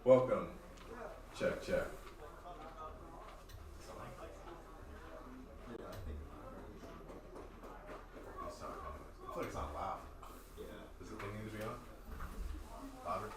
Welcome. Check, check. I feel like it's not loud. Yeah. Does it need to be on? Louder.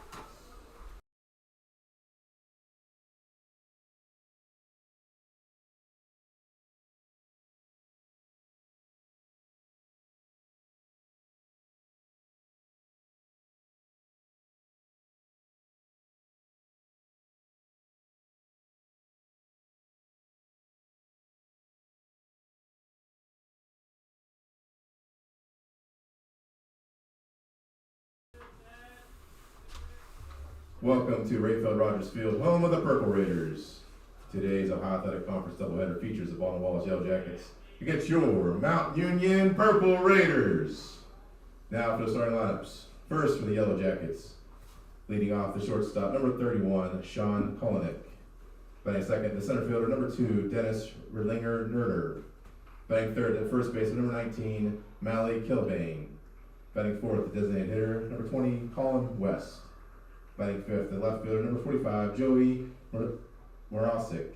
Welcome to Rafeld Rogers Field, home of the Purple Raiders. Today's Ohio Athletic Conference doubleheader features the Baldwin Wallace Yellow Jackets against your Mount Union Purple Raiders. Now for the starting lineups. First for the Yellow Jackets, leading off the shortstop, number 31, Sean Kolinick. Batting second, the center fielder, number 2, Dennis Rillinger-Nerder. Batting third, at first base, number 19, Mally Kilbane. Batting fourth, the designated hitter, number 20, Colin West. Batting fifth, the left fielder, number 45, Joey Morosic.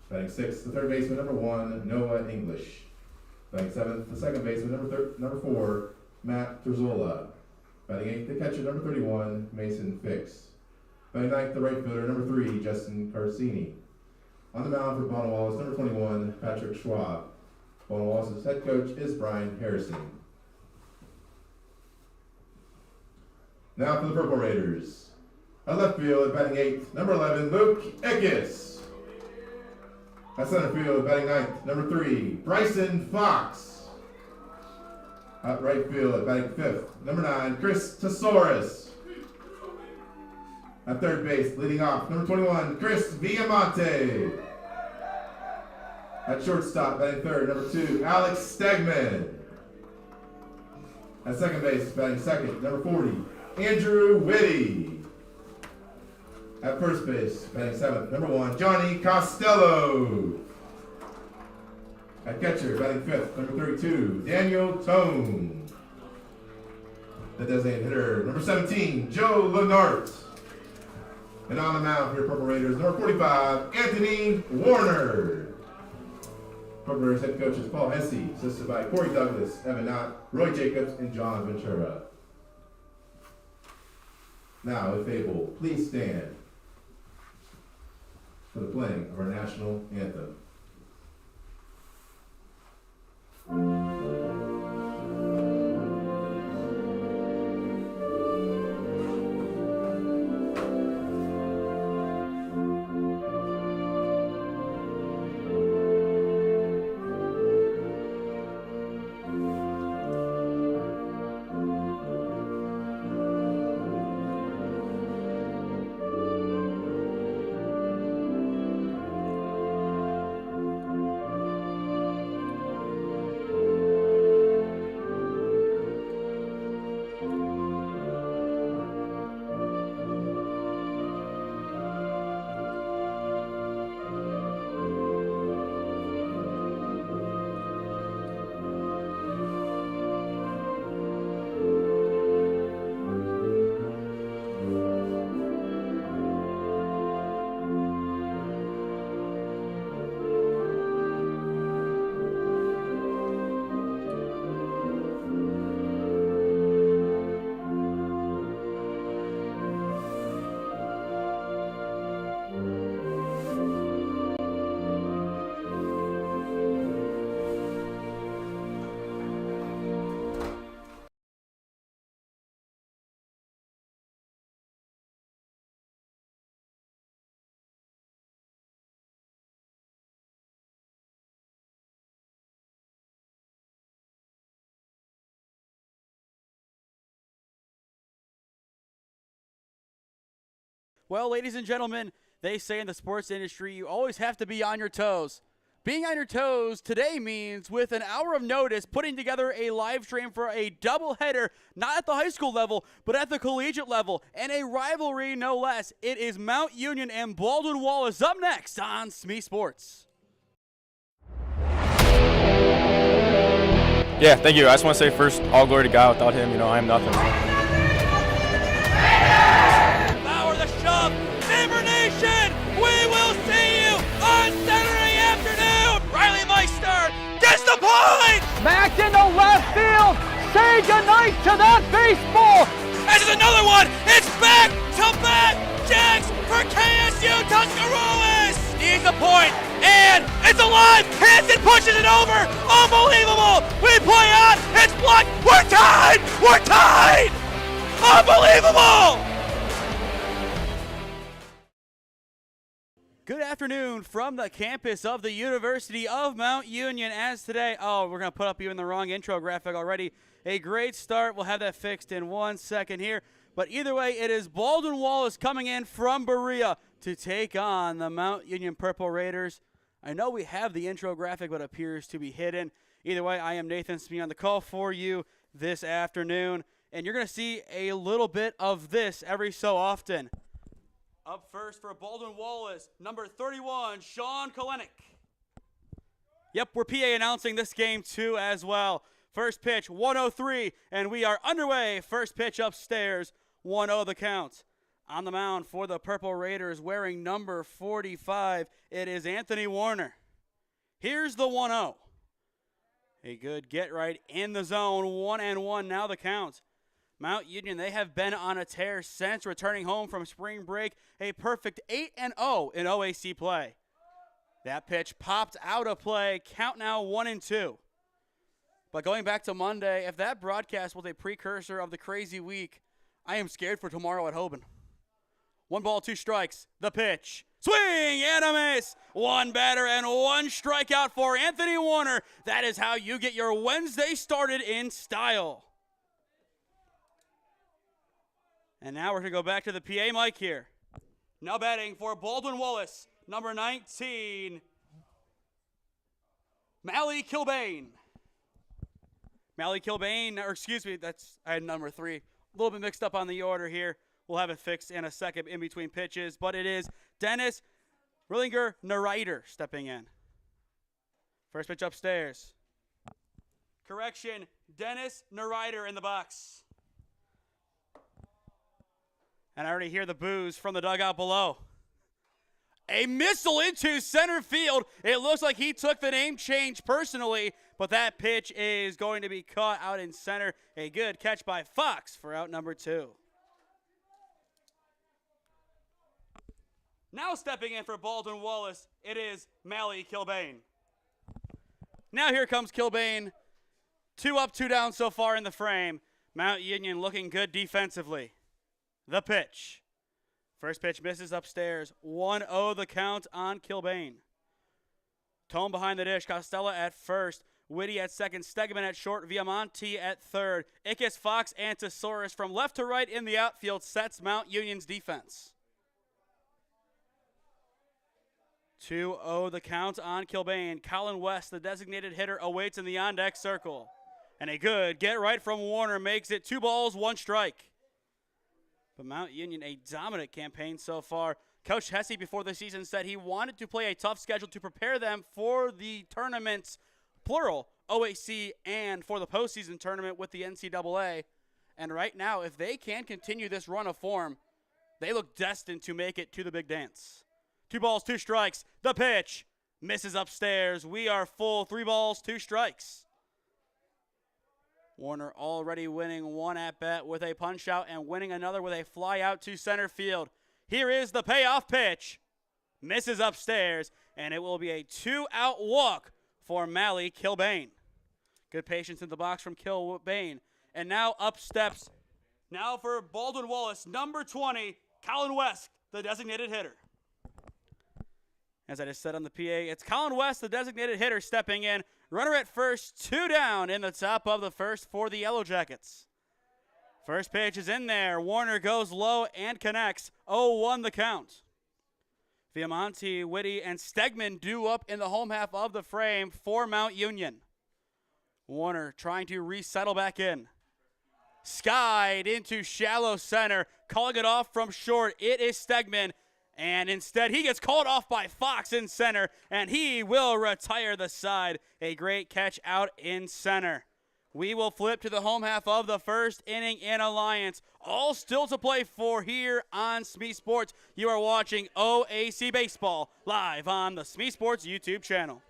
Batting sixth, the third baseman, number 1, Noah English. Batting seventh, the second baseman, number 4, Matt Terzola. Batting eighth, the catcher, number 31, Mason Fix. Batting ninth, the right fielder, number 3, Justin Carcini. On the mound for Baldwin Wallace, number 21, Patrick Schwab. Baldwin Wallace's head coach is Brian Harrison. Now for the Purple Raiders. At left field, batting 8th, number 11, Luke Ickes. At center field, batting 9th, number 3, Bryson Fox. At right field, batting 5th, number 9, Chris Tesaurus. At third base, leading off, number 21, Chris Villamonte. At shortstop, batting third, number 2, Alex Stegman. At second base, batting second, number 40, Andrew Whitty. At first base, batting seventh, number 1, Johnny Costello. At catcher, batting fifth, number 32, Daniel Tone. The designated hitter, number 17, Joe Lenart. And on the mound for your Purple Raiders, number 45, Anthony Warner. Purple Raiders head coach is Paul Hesse, assisted by Corey Douglas, Evan Knott, Roy Jacobs, and John Ventura. Now, if able, please stand for the playing of our national anthem. Well, ladies and gentlemen, they say in the sports industry, you always have to be on your toes. Being on your toes today means with an hour of notice, putting together a live stream for a doubleheader, not at the high school level, but at the collegiate level, and a rivalry no less. It is Mount Union and Baldwin Wallace up next on SmeeSports. Yeah, thank you. I just want to say first, all glory to God. Without him, I am nothing. Power the shove, never tonight to that baseball. This is another one. It's back to back jacks for KSU Tuscarawas. Needs a point, and it's alive. Hansen pushes it over. Unbelievable. We play on. It's blocked. We're tied. We're tied. Unbelievable. Good afternoon from the campus of the University of Mount Union. As today, we're going to put up even the wrong intro graphic already. A great start. We'll have that fixed in 1 second here. But either way, it is Baldwin Wallace coming in from Berea to take on the Mount Union Purple Raiders. I know we have the intro graphic, but it appears to be hidden. Either way, I am Nathan Smee on the call for you this afternoon. And you're going to see a little bit of this every so often. Up first for Baldwin Wallace, number 31, Sean Kalenic. Yep, we're PA announcing this game too as well. First pitch, 1-0-3, and we are underway. First pitch upstairs, 1-0 the count. On the mound for the Purple Raiders, wearing number 45, it is Anthony Warner. Here's the 1-0. A good get right in the zone, 1-1 now the count. Mount Union, they have been on a tear since returning home from spring break. A perfect 8-0 in OAC play. That pitch popped out of play. Count now 1-2. But going back to Monday, if that broadcast was a precursor of the crazy week, I am scared for tomorrow at Hoban. 1 ball, 2 strikes. The pitch. Swing and a miss. 1 batter and 1 strikeout for Anthony Warner. That is how you get your Wednesday started in style. And now we're going to go back to the PA mic here. Now batting for Baldwin Wallace, number 19, Mally Kilbane. Mally Kilbane, or excuse me, I had number 3. A little bit mixed up on the order here. We'll have it fixed in a second in between pitches, but it is Dennis Rillinger-Nereiter stepping in. First pitch upstairs. Correction, Dennis Nereiter in the box. And I already hear the boos from the dugout below. A missile into center field. It looks like he took the name change personally, but that pitch is going to be caught out in center. A good catch by Fox for out number 2. Now stepping in for Baldwin Wallace, it is Mally Kilbane. Now here comes Kilbane. 2 up, 2 down so far in the frame. Mount Union looking good defensively. The pitch. First pitch misses upstairs. 1-0 the count on Kilbane. Tone behind the dish. Costello at first. Whitty at second. Stegman at short. Viamonte at third. Ickes, Fox, and Tesaurus from left to right in the outfield sets Mount Union's defense. 2-0 the count on Kilbane. Colin West, the designated hitter, awaits in the on-deck circle. And a good get right from Warner makes it 2 balls, 1 strike. But Mount Union, a dominant campaign so far. Coach Hesse before the season said he wanted to play a tough schedule to prepare them for the tournaments, plural, OAC, and for the postseason tournament with the NCAA. And right now, if they can continue this run of form, they look destined to make it to the big dance. 2 balls, 2 strikes. The pitch misses upstairs. We are full. 3 balls, 2 strikes. Warner already winning 1 at-bat with a punch-out and winning another with a fly-out to center field. Here is the payoff pitch. Misses upstairs, and it will be a 2-out walk for Mally Kilbane. Good patience in the box from Kilbane. And now up steps, now for Baldwin Wallace, number 20, Colin West, the designated hitter. As I just said on the PA, it's Colin West, the designated hitter, stepping in. Runner at first, 2 down in the top of the first for the Yellow Jackets. First pitch is in there. Warner goes low and connects. 0-1 the count. Viamonte, Whitty, and Stegman due up in the home half of the frame for Mount Union. Warner trying to resettle back in. Skied into shallow center. Calling it off from short. It is Stegman. And instead, he gets called off by Fox in center, and he will retire the side. A great catch out in center. We will flip to the home half of the first inning in Alliance. All still to play for here on SmeeSports. You are watching OAC Baseball live on the SmeeSports YouTube channel.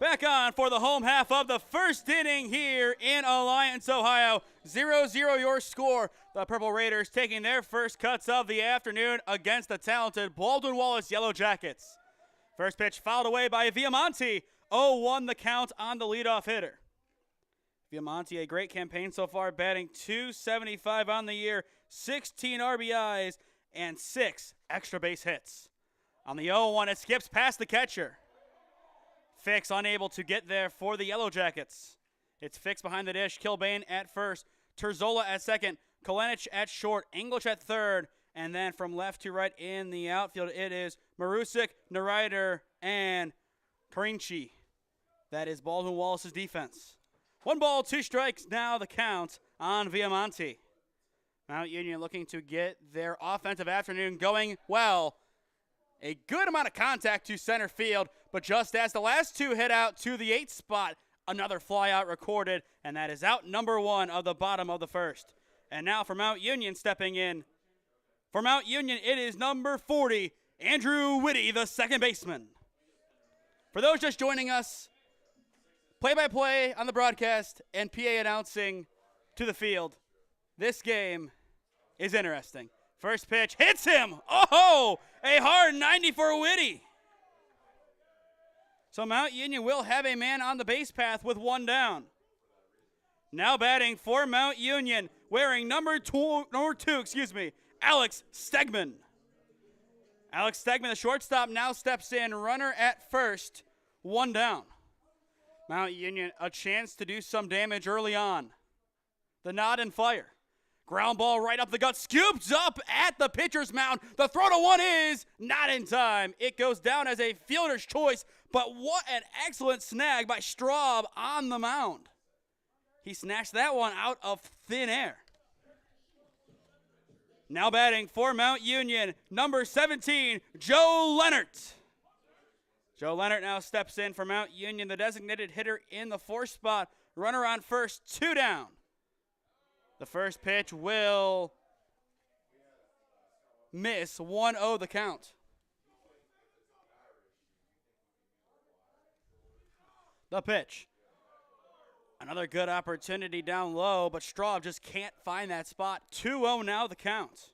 Back on for the home half of the first inning here in Alliance, Ohio. 0-0 your score. The Purple Raiders taking their first cuts of the afternoon against the talented Baldwin Wallace Yellow Jackets. First pitch fouled away by Viamonte. 0-1 the count on the leadoff hitter. Viamonte, a great campaign so far, batting .275 on the year, 16 RBIs, and 6 extra base hits. On the 0-1, it skips past the catcher. Fix unable to get there for the Yellow Jackets. It's Fix behind the dish, Kilbane at first, Terzola at second, Kolenich at short, English at third, and then from left to right in the outfield, it is Marusic, Nereider, and Karinchi. That is Baldwin Wallace's defense. 1 ball, 2 strikes, now the count on Viamonte. Mount Union looking to get their offensive afternoon going well. A good amount of contact to center field, but just as the last 2 hit out to the 8th spot, another flyout recorded, and that is out number 1 of the bottom of the first. And now for Mount Union stepping in. For Mount Union, it is number 40, Andrew Whitty, the second baseman. For those just joining us, play-by-play on the broadcast and PA announcing to the field. This game is interesting. First pitch hits him. Oh, a hard 90 for Whitty. So Mount Union will have a man on the base path with 1 down. Now batting for Mount Union, wearing number two, Alex Stegman. Alex Stegman, the shortstop, now steps in. Runner at first, 1 down. Mount Union, a chance to do some damage early on. The nod and fire. Ground ball right up the gut, scoops up at the pitcher's mound. The throw to 1 is not in time. It goes down as a fielder's choice, but what an excellent snag by Straub on the mound. He snatched that one out of thin air. Now batting for Mount Union, number 17, Joe Leonard. Joe Leonard now steps in for Mount Union, the designated hitter in the 4th spot. Runner on first, 2 down. The first pitch will miss, 1-0 the count. The pitch. Another good opportunity down low, but Straub just can't find that spot. 2-0 now the count.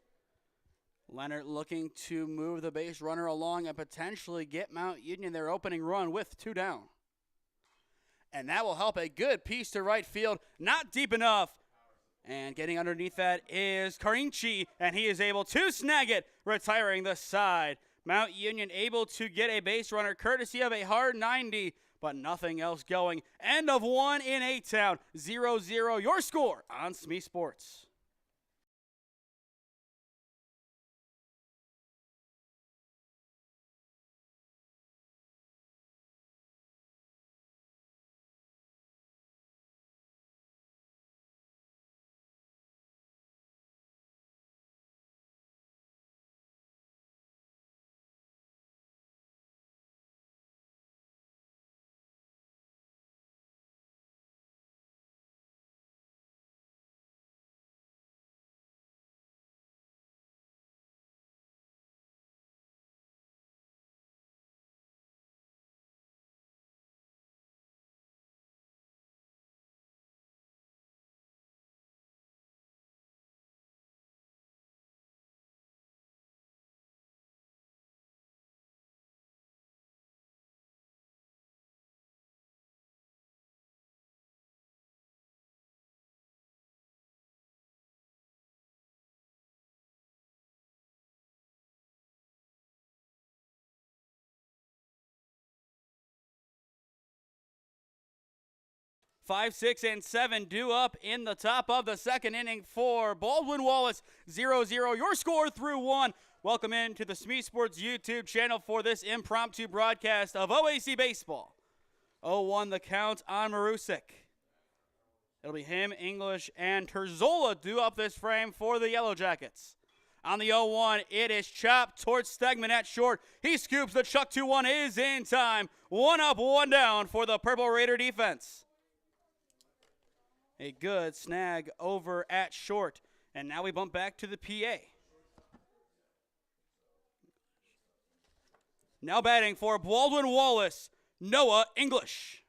Leonard looking to move the base runner along and potentially get Mount Union their opening run with 2 down. And that will help a good piece to right field. Not deep enough. And getting underneath that is Karinchi, and he is able to snag it, retiring the side. Mount Union able to get a base runner courtesy of a hard 90, but nothing else going. End of 1 in A-Town, 0-0 your score on SmeeSports. Five, 6, and 7 due up in the top of the second inning for Baldwin Wallace. 0-0 your score through 1. Welcome into the SmeeSports YouTube channel for this impromptu broadcast of OAC Baseball. 0-1 the count on Marusic. It'll be him, English, and Terzola due up this frame for the Yellow Jackets. On the 0-1, it is chopped towards Stegman at short. He scoops the chuck 2-1 is in time. 1 up, 1 down for the Purple Raider defense. A good snag over at short. And now we bump back to the PA. Now batting for Baldwin Wallace, Noah English.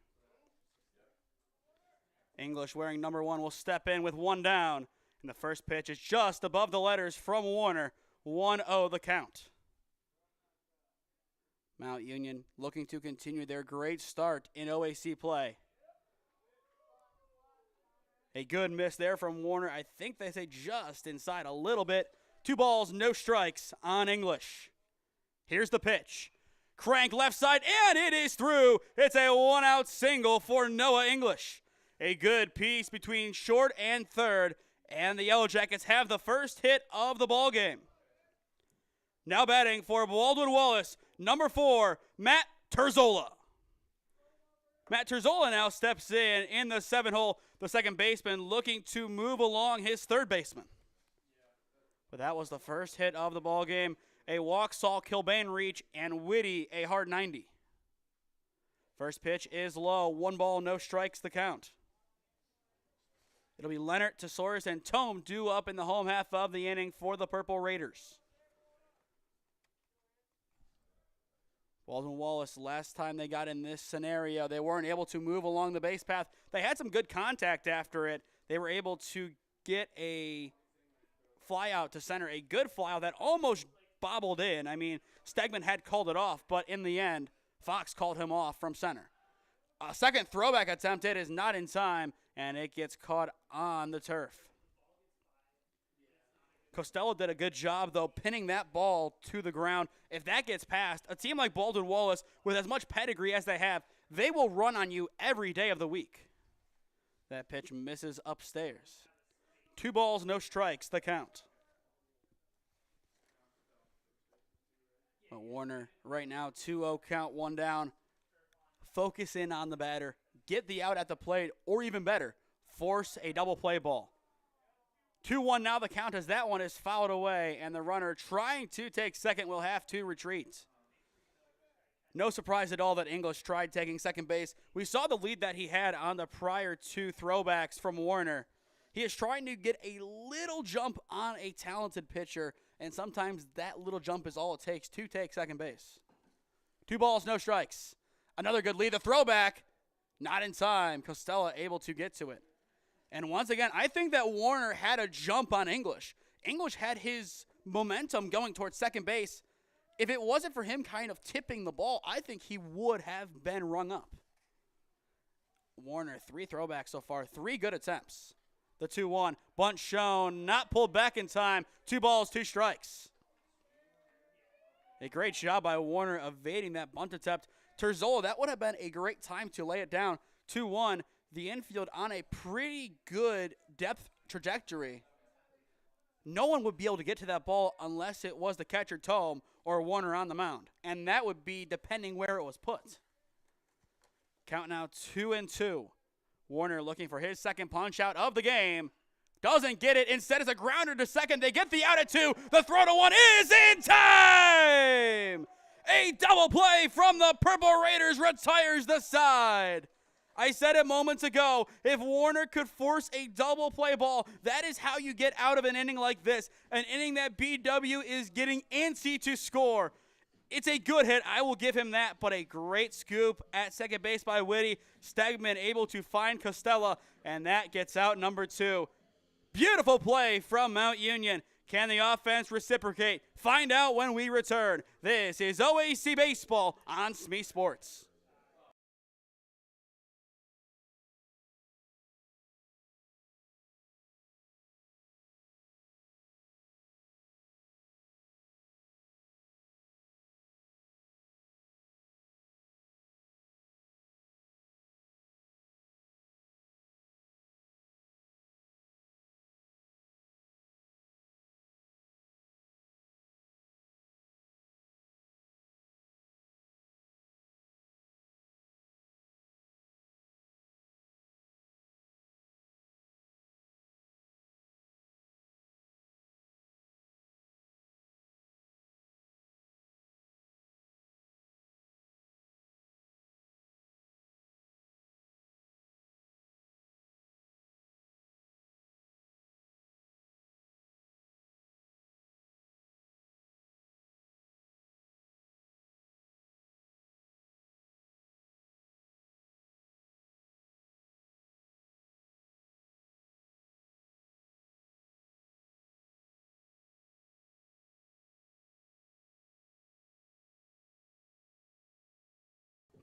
English, wearing number 1, will step in with 1 down. And the first pitch is just above the letters from Warner. 1-0 the count. Mount Union looking to continue their great start in OAC play. A good miss there from Warner. I think they say just inside a little bit. 2 balls, no strikes on English. Here's the pitch. Crank left side, and it is through. It's a 1-out single for Noah English. A good piece between short and third, and the Yellow Jackets have the first hit of the ball game. Now batting for Baldwin Wallace, number 4, Matt Terzola. Matt Terzola now steps in the 7-hole. The second baseman looking to move along his third baseman. But that was the first hit of the ball game. A walk saw Kilbane reach, and Whitty a hard 90. First pitch is low. 1 ball, no strikes, the count. It'll be Leonard, Tesauris, and Tome due up in the home half of the inning for the Purple Raiders. Baldwin Wallace, last time they got in this scenario, they weren't able to move along the base path. They had some good contact after it. They were able to get a fly out to center, a good fly out that almost bobbled in. I mean, Stegman had called it off, but in the end, Fox called him off from center. A second throwback attempted is not in time, and it gets caught on the turf. Costello did a good job, though, pinning that ball to the ground. If that gets past, a team like Baldwin Wallace, with as much pedigree as they have, they will run on you every day of the week. That pitch misses upstairs. 2 balls, no strikes, the count. But Warner right now, 2-0 count, 1 down. Focus in on the batter. Get the out at the plate, or even better, force a double play ball. 2-1 now the count as that one is fouled away, and the runner trying to take second will have to retreat. No surprise at all that English tried taking second base. We saw the lead that he had on the prior 2 throwbacks from Warner. He is trying to get a little jump on a talented pitcher, and sometimes that little jump is all it takes to take second base. 2 balls, no strikes. Another good lead. The throwback, not in time. Costello able to get to it. And once again, I think that Warner had a jump on English. English had his momentum going towards second base. If it wasn't for him kind of tipping the ball, I think he would have been rung up. Warner, 3 throwbacks so far, 3 good attempts. The 2-1, bunt shown, not pulled back in time. 2 balls, 2 strikes. A great job by Warner evading that bunt attempt. Terzola, that would have been a great time to lay it down. 2-1. The infield on a pretty good depth trajectory. No one would be able to get to that ball unless it was the catcher Tome or Warner on the mound. And that would be depending where it was put. Count now 2-2. Warner looking for his second punch out of the game. Doesn't get it. Instead, it's a grounder to second. They get the out at 2. The throw to 1 is in time. A double play from the Purple Raiders retires the side. I said it moments ago, if Warner could force a double play ball, that is how you get out of an inning like this. An inning that BW is getting antsy to score. It's a good hit, I will give him that, but a great scoop at second base by Whitty. Stegman able to find Costello, and that gets out number 2. Beautiful play from Mount Union. Can the offense reciprocate? Find out when we return. This is OAC Baseball on SmeeSports.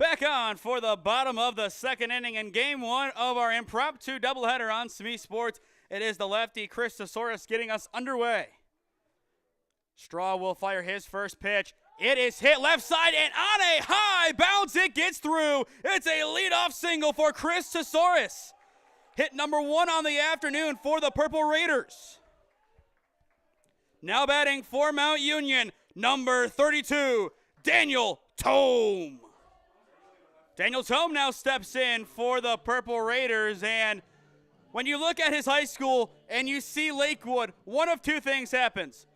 Back on for the bottom of the second inning in game one of our impromptu doubleheader on SmeeSports. It is the lefty Chris Tesaurus getting us underway. Straw will fire his first pitch. It is hit left side, and on a high bounce, it gets through. It's a leadoff single for Chris Tesaurus. Hit number 1 on the afternoon for the Purple Raiders. Now batting for Mount Union, number 32, Daniel Tome. Daniel Tome now steps in for the Purple Raiders, and when you look at his high school and you see Lakewood, one of two things happens.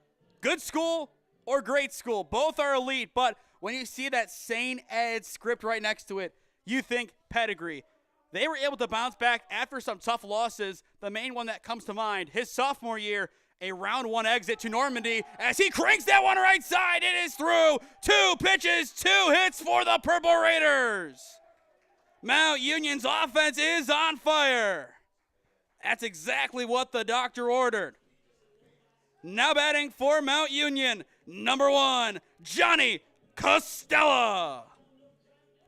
Good school or great school. Both are elite, but when you see that St. Ed script right next to it, you think pedigree. They were able to bounce back after some tough losses. The main one that comes to mind, his sophomore year, a round 1 exit to Normandy as he cranks that one right side. It is through. 2 pitches, 2 hits for the Purple Raiders. Mount Union's offense is on fire. That's exactly what the doctor ordered. Now batting for Mount Union, number 1, Johnny Costella.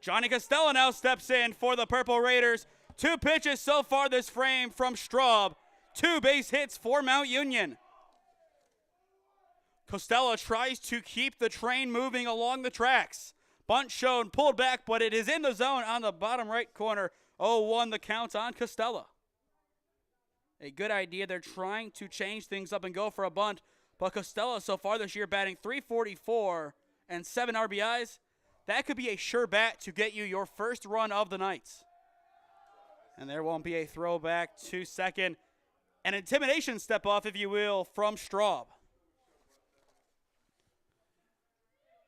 Johnny Costella now steps in for the Purple Raiders. 2 pitches so far this frame from Straub. 2 base hits for Mount Union. Costella tries to keep the train moving along the tracks. Bunt shown, pulled back, but it is in the zone on the bottom right corner. 0-1 the count on Costella. A good idea. They're trying to change things up and go for a bunt. But Costella so far this year batting .344 and 7 RBIs. That could be a sure bat to get you your first run of the night. And there won't be a throwback to second. An intimidation step off, if you will, from Straub.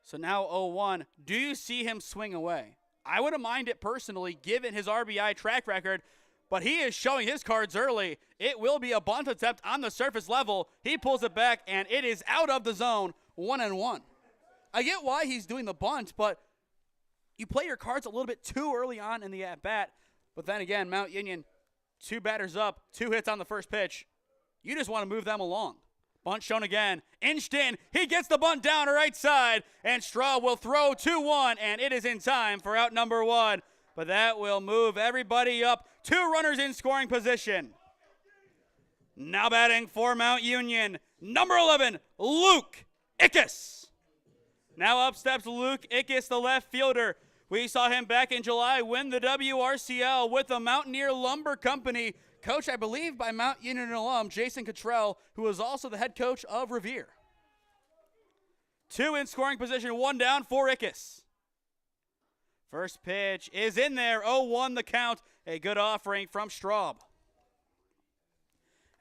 So now 0-1. Do you see him swing away? I wouldn't mind it personally, given his RBI track record, but he is showing his cards early. It will be a bunt attempt on the surface level. He pulls it back, and it is out of the zone, 1-1. I get why he's doing the bunt, but you play your cards a little bit too early on in the at-bat. But then again, Mount Union, 2 batters up, 2 hits on the first pitch. You just want to move them along. Bunt shown again, inched in. He gets the bunt down right side, and Straw will throw 2-1, and it is in time for out number 1. But that will move everybody up. 2 runners in scoring position. Now batting for Mount Union, number 11, Luke Ickes. Now up steps Luke Ickes, the left fielder. We saw him back in July win the WRCL with the Mountaineer Lumber Company, coached, I believe, by Mount Union alum Jason Cottrell, who is also the head coach of Revere. 2 in scoring position, 1 down for Ickes. First pitch is in there, 0-1 the count. A good offering from Straub.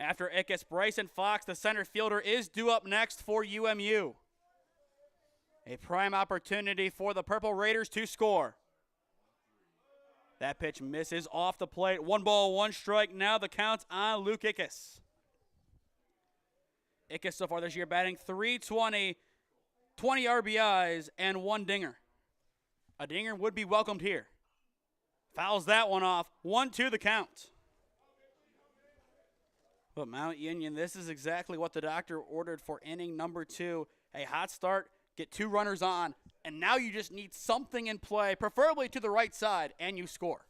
After Ickes, Bryson Fox, the center fielder, is due up next for UMU. A prime opportunity for the Purple Raiders to score. That pitch misses off the plate. 1 ball, 1 strike. Now the count on Luke Ickes. Ickes so far this year batting .320, 20 RBIs, and 1 dinger. A dinger would be welcomed here. Fouls that one off. 1-2 the count. But Mount Union, this is exactly what the doctor ordered for inning number 2. A hot start, get 2 runners on, and now you just need something in play, preferably to the right side, and you score.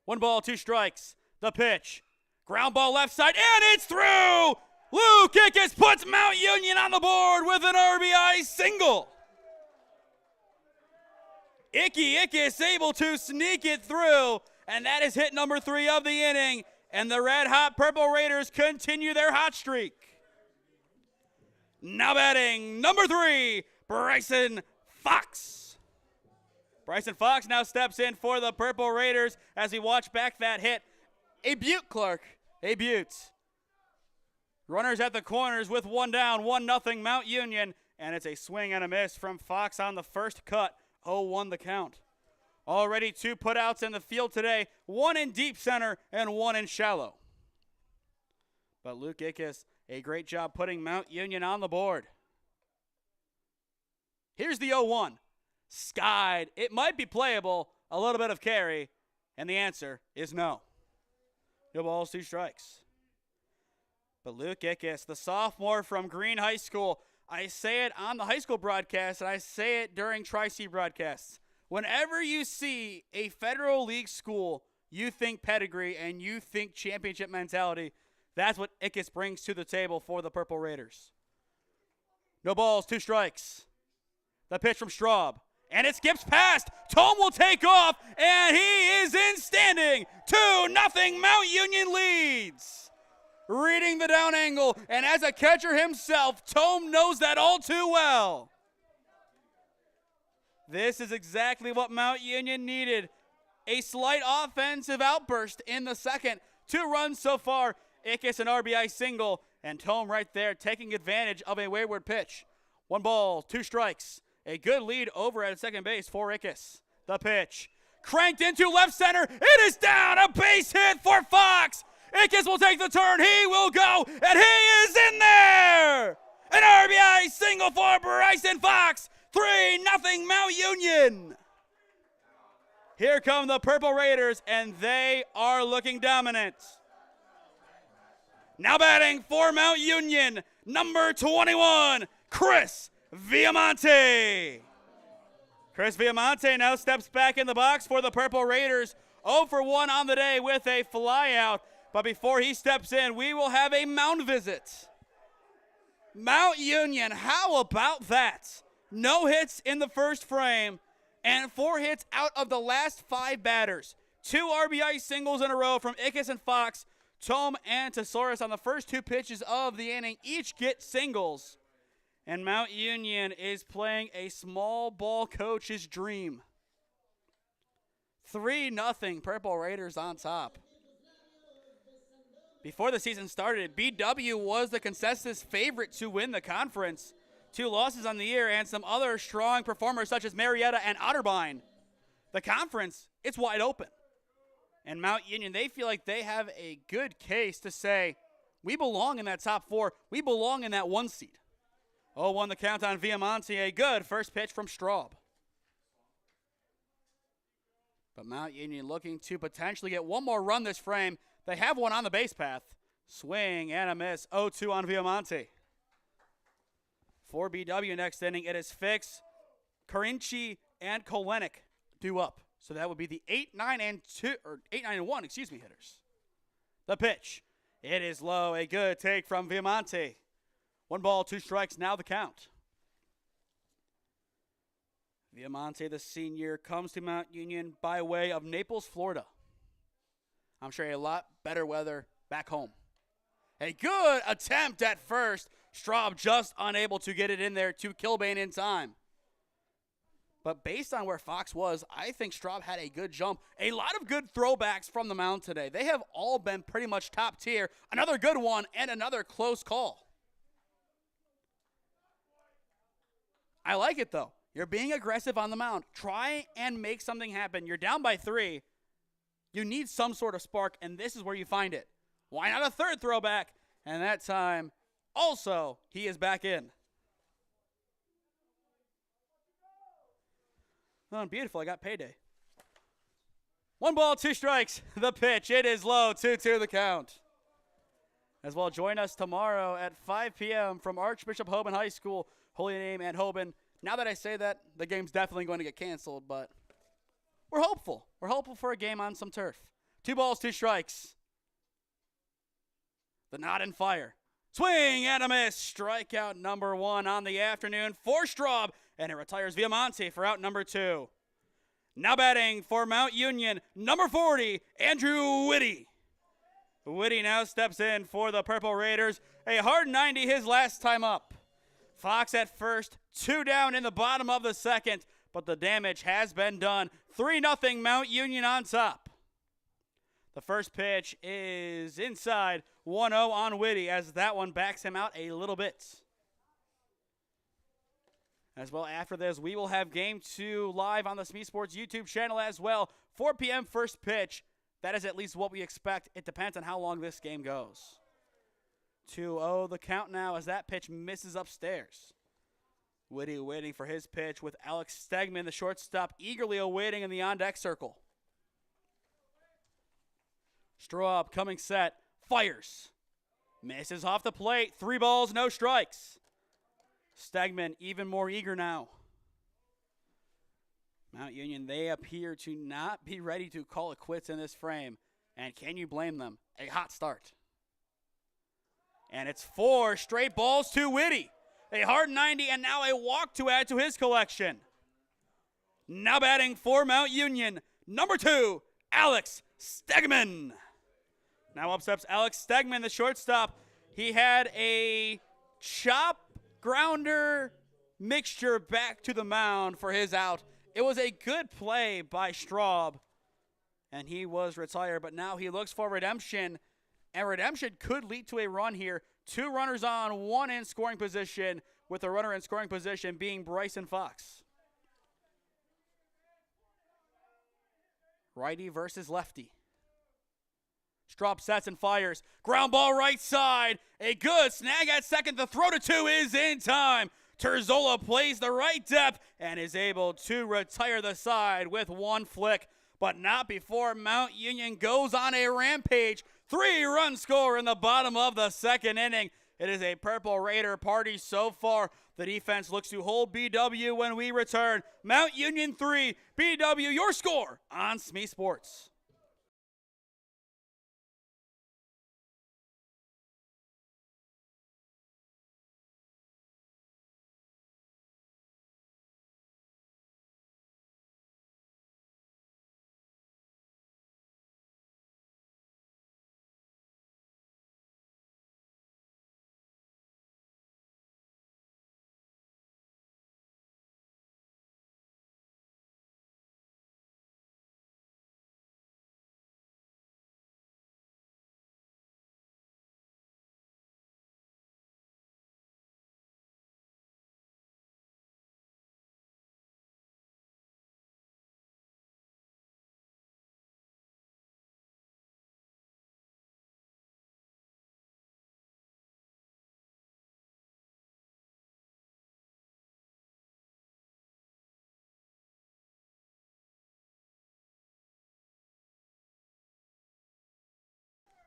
1 ball, 2 strikes. The pitch. Ground ball left side, and it's through! Luke Ickes puts Mount Union on the board with an RBI single. Ickes able to sneak it through, and that is hit number 3 of the inning, and the red-hot Purple Raiders continue their hot streak. Now batting, number 3, Bryson Fox. Bryson Fox now steps in for the Purple Raiders as we watch back that hit. A beaut, Clark, a beaut. Runners at the corners with 1 down, 1-0 Mount Union, and it's a swing and a miss from Fox on the first cut. 0-1 the count. Already 2 putouts in the field today, 1 in deep center and 1 in shallow. But Luke Ickes, a great job putting Mount Union on the board. Here's the 0-1. Skied. It might be playable, a little bit of carry, and the answer is no. No balls, 2 strikes. But Luke Ickes, the sophomore from Green High School, I say it on the high school broadcast, and I say it during Tri-C broadcasts. Whenever you see a Federal League school, you think pedigree and you think championship mentality. That's what Ickes brings to the table for the Purple Raiders. No balls, 2 strikes. The pitch from Straub. And it skips past. Tome will take off, and he is in standing. 2-0, Mount Union leads. Reading the down angle, and as a catcher himself, Tome knows that all too well. This is exactly what Mount Union needed. A slight offensive outburst in the second. 2 runs so far. Ickes an RBI single, and Tome right there taking advantage of a wayward pitch. 1 ball, 2 strikes. A good lead over at second base for Ickes. The pitch. Cranked into left center. It is down. A base hit for Fox. Ickes will take the turn. He will go. And he is in there. An RBI single for Bryson Fox. 3-0 Mount Union. Here come the Purple Raiders, and they are looking dominant. Now batting for Mount Union, number 21, Chris Viamonte. Chris Viamonte now steps back in the box for the Purple Raiders. 0 for 1 on the day with a flyout. But before he steps in, we will have a mound visit. Mount Union, how about that? No hits in the first frame and 4 hits out of the last 5 batters. 2 RBI singles in a row from Ickes and Fox. Tome and Tesaurus on the first 2 pitches of the inning each get singles. And Mount Union is playing a small ball coach's dream. 3-0 Purple Raiders on top. Before the season started, BW was the consensus favorite to win the conference. 2 losses on the year and some other strong performers such as Marietta and Otterbein. The conference, it's wide open. And Mount Union, they feel like they have a good case to say, we belong in that top 4. We belong in that 1 seed. 0-1 the count on Viamonte. A good first pitch from Straub. But Mount Union looking to potentially get 1 more run this frame. They have 1 on the base path. Swing and a miss. 0-2 on Viamonte. For BW next inning, it is Fix, Carinci, and Kolenik due up. So that would be the 8-9-1 hitters. The pitch. It is low. A good take from Viamonte. 1 ball, 2 strikes, now the count. Viamonte, the senior, comes to Mount Union by way of Naples, Florida. I'm sure a lot better weather back home. A good attempt at first. Straub just unable to get it in there to Kilbane in time. But based on where Fox was, I think Straub had a good jump. A lot of good throwbacks from the mound today. They have all been pretty much top tier. Another good one and another close call. I like it, though. You're being aggressive on the mound. Try and make something happen. You're down by 3. You need some sort of spark, and this is where you find it. Why not a third throwback? And that time, also, he is back in. Oh, beautiful. I got payday. 1 ball, 2 strikes. The pitch. It is low. 2-2 the count. As well, join us tomorrow at 5 p.m. from Archbishop Hoban High School, Holy Name and Hoban. Now that I say that, the game's definitely going to get canceled, but we're hopeful. We're hopeful for a game on some turf. 2 balls, 2 strikes. The nod and fire. Swing and a miss. Strikeout number 1 on the afternoon for Straub, and it retires Viamonte for out number 2. Now batting for Mount Union, number 40, Andrew Whitty. Whitty now steps in for the Purple Raiders. A hard 90 his last time up. Fox at first, 2 down in the bottom of the second, but the damage has been done. 3-0 Mount Union on top. The first pitch is inside, 1-0 on Whitty, as that one backs him out a little bit. As well, after this, we will have Game 2 live on the SmeeSports YouTube channel as well. 4 p.m. first pitch. That is at least what we expect. It depends on how long this game goes. 2-0 the count now as that pitch misses upstairs. Whitty waiting for his pitch with Alex Stegman, the shortstop, eagerly awaiting in the on-deck circle. Straub coming set, fires. Misses off the plate, 3 balls, no strikes. Stegman even more eager now. Mount Union, they appear to not be ready to call it quits in this frame. And can you blame them? A hot start. And it's 4 straight balls to Whitty. A hard 90 and now a walk to add to his collection. Now batting for Mount Union, number 2, Alex Stegman. Now up steps Alex Stegman, the shortstop. He had a chop grounder mixture back to the mound for his out. It was a good play by Straub, and he was retired, but now he looks for redemption, and redemption could lead to a run here. 2 runners on, 1 in scoring position, with the runner in scoring position being Bryson Fox. Righty versus lefty. Straub sets and fires. Ground ball right side. A good snag at second. The throw to 2 is in time. Terzola plays the right depth and is able to retire the side with 1 flick, but not before Mount Union goes on a rampage. 3-run score in the bottom of the 2nd inning. It is a Purple Raider party so far. The defense looks to hold BW when we return. Mount Union 3, BW your score on SmeeSports.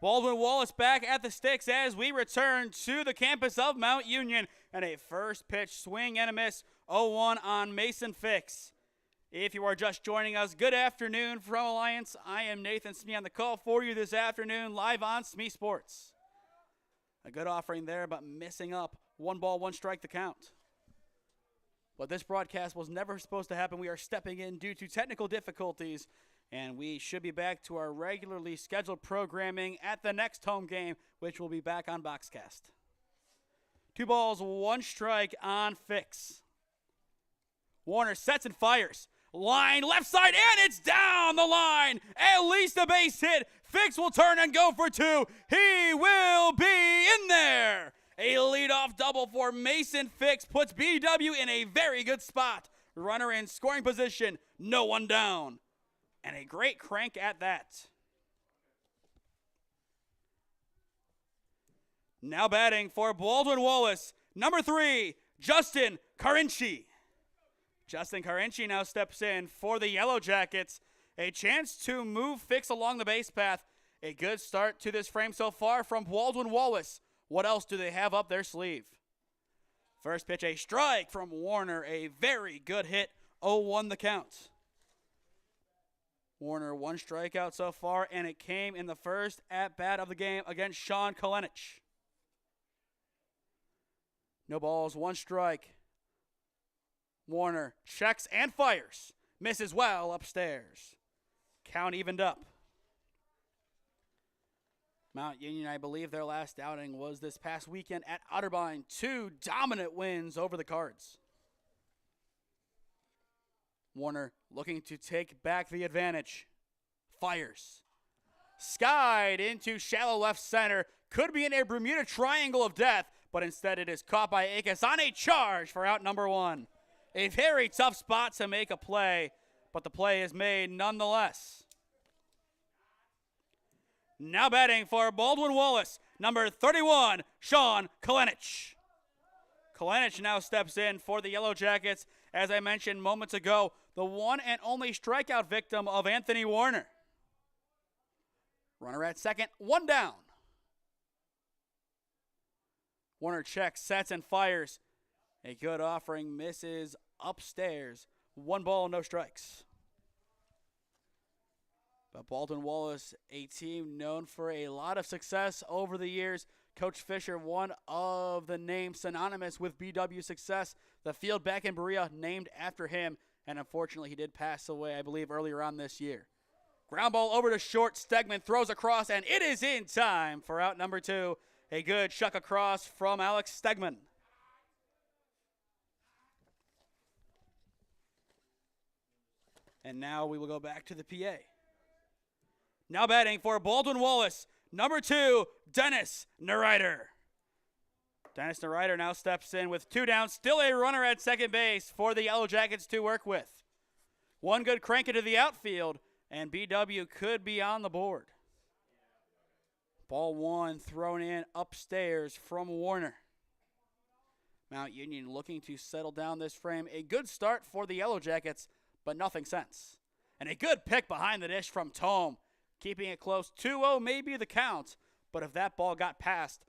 Baldwin Wallace back at the sticks as we return to the campus of Mount Union. And a first pitch swing and a miss, 0-1 on Mason Fix. If you are just joining us, good afternoon from Alliance. I am Nathan Smee on the call for you this afternoon, live on SmeeSports. A good offering there, but missing up. 1 ball, 1 strike the count. But this broadcast was never supposed to happen. We are stepping in due to technical difficulties. And we should be back to our regularly scheduled programming at the next home game, which will be back on Boxcast. 2 balls, 1 strike on Fix. Warner sets and fires. Line left side, and it's down the line. At least a base hit. Fix will turn and go for 2. He will be in there. A leadoff double for Mason Fix puts BW in a very good spot. Runner in scoring position, no one down. And a great crank at that. Now batting for Baldwin Wallace, number 3, Justin Carinci. Justin Carinci now steps in for the Yellow Jackets. A chance to move Fix along the base path. A good start to this frame so far from Baldwin Wallace. What else do they have up their sleeve? First pitch, a strike from Warner. A very good hit, 0-1 the count. Warner 1 strikeout so far, and it came in the first at-bat of the game against Sean Kalenich. No balls, 1 strike. Warner checks and fires. Misses well upstairs. Count evened up. Mount Union, I believe their last outing was this past weekend at Otterbein. 2 dominant wins over the Cards. Warner looking to take back the advantage. Fires. Skied into shallow left center. Could be in a Bermuda Triangle of death, but instead it is caught by Akes on a charge for out number 1. A very tough spot to make a play, but the play is made nonetheless. Now batting for Baldwin Wallace, number 31, Sean Kalenich. Kalenich now steps in for the Yellow Jackets. As I mentioned moments ago, the one and only strikeout victim of Anthony Warner. Runner at second, 1 down. Warner checks, sets, and fires. A good offering misses upstairs. 1 ball, no strikes. But Baldwin Wallace, a team known for a lot of success over the years. Coach Fisher, one of the names synonymous with BW success. The field back in Berea named after him, and unfortunately he did pass away, I believe, earlier on this year. Ground ball over to short. Stegman throws across, and it is in time for out number 2. A good shuck across from Alex Stegman. And now we will go back to the PA. Now batting for Baldwin Wallace, number 2, Dennis Neurider. Dennis Neurider now steps in with 2 down, still a runner at second base for the Yellow Jackets to work with. One good crank into the outfield, and BW could be on the board. Ball 1 thrown in upstairs from Warner. Mount Union looking to settle down this frame. A good start for the Yellow Jackets, but nothing since. And a good pick behind the dish from Tome, keeping it close. 2-0 may be the count, but if that ball got past,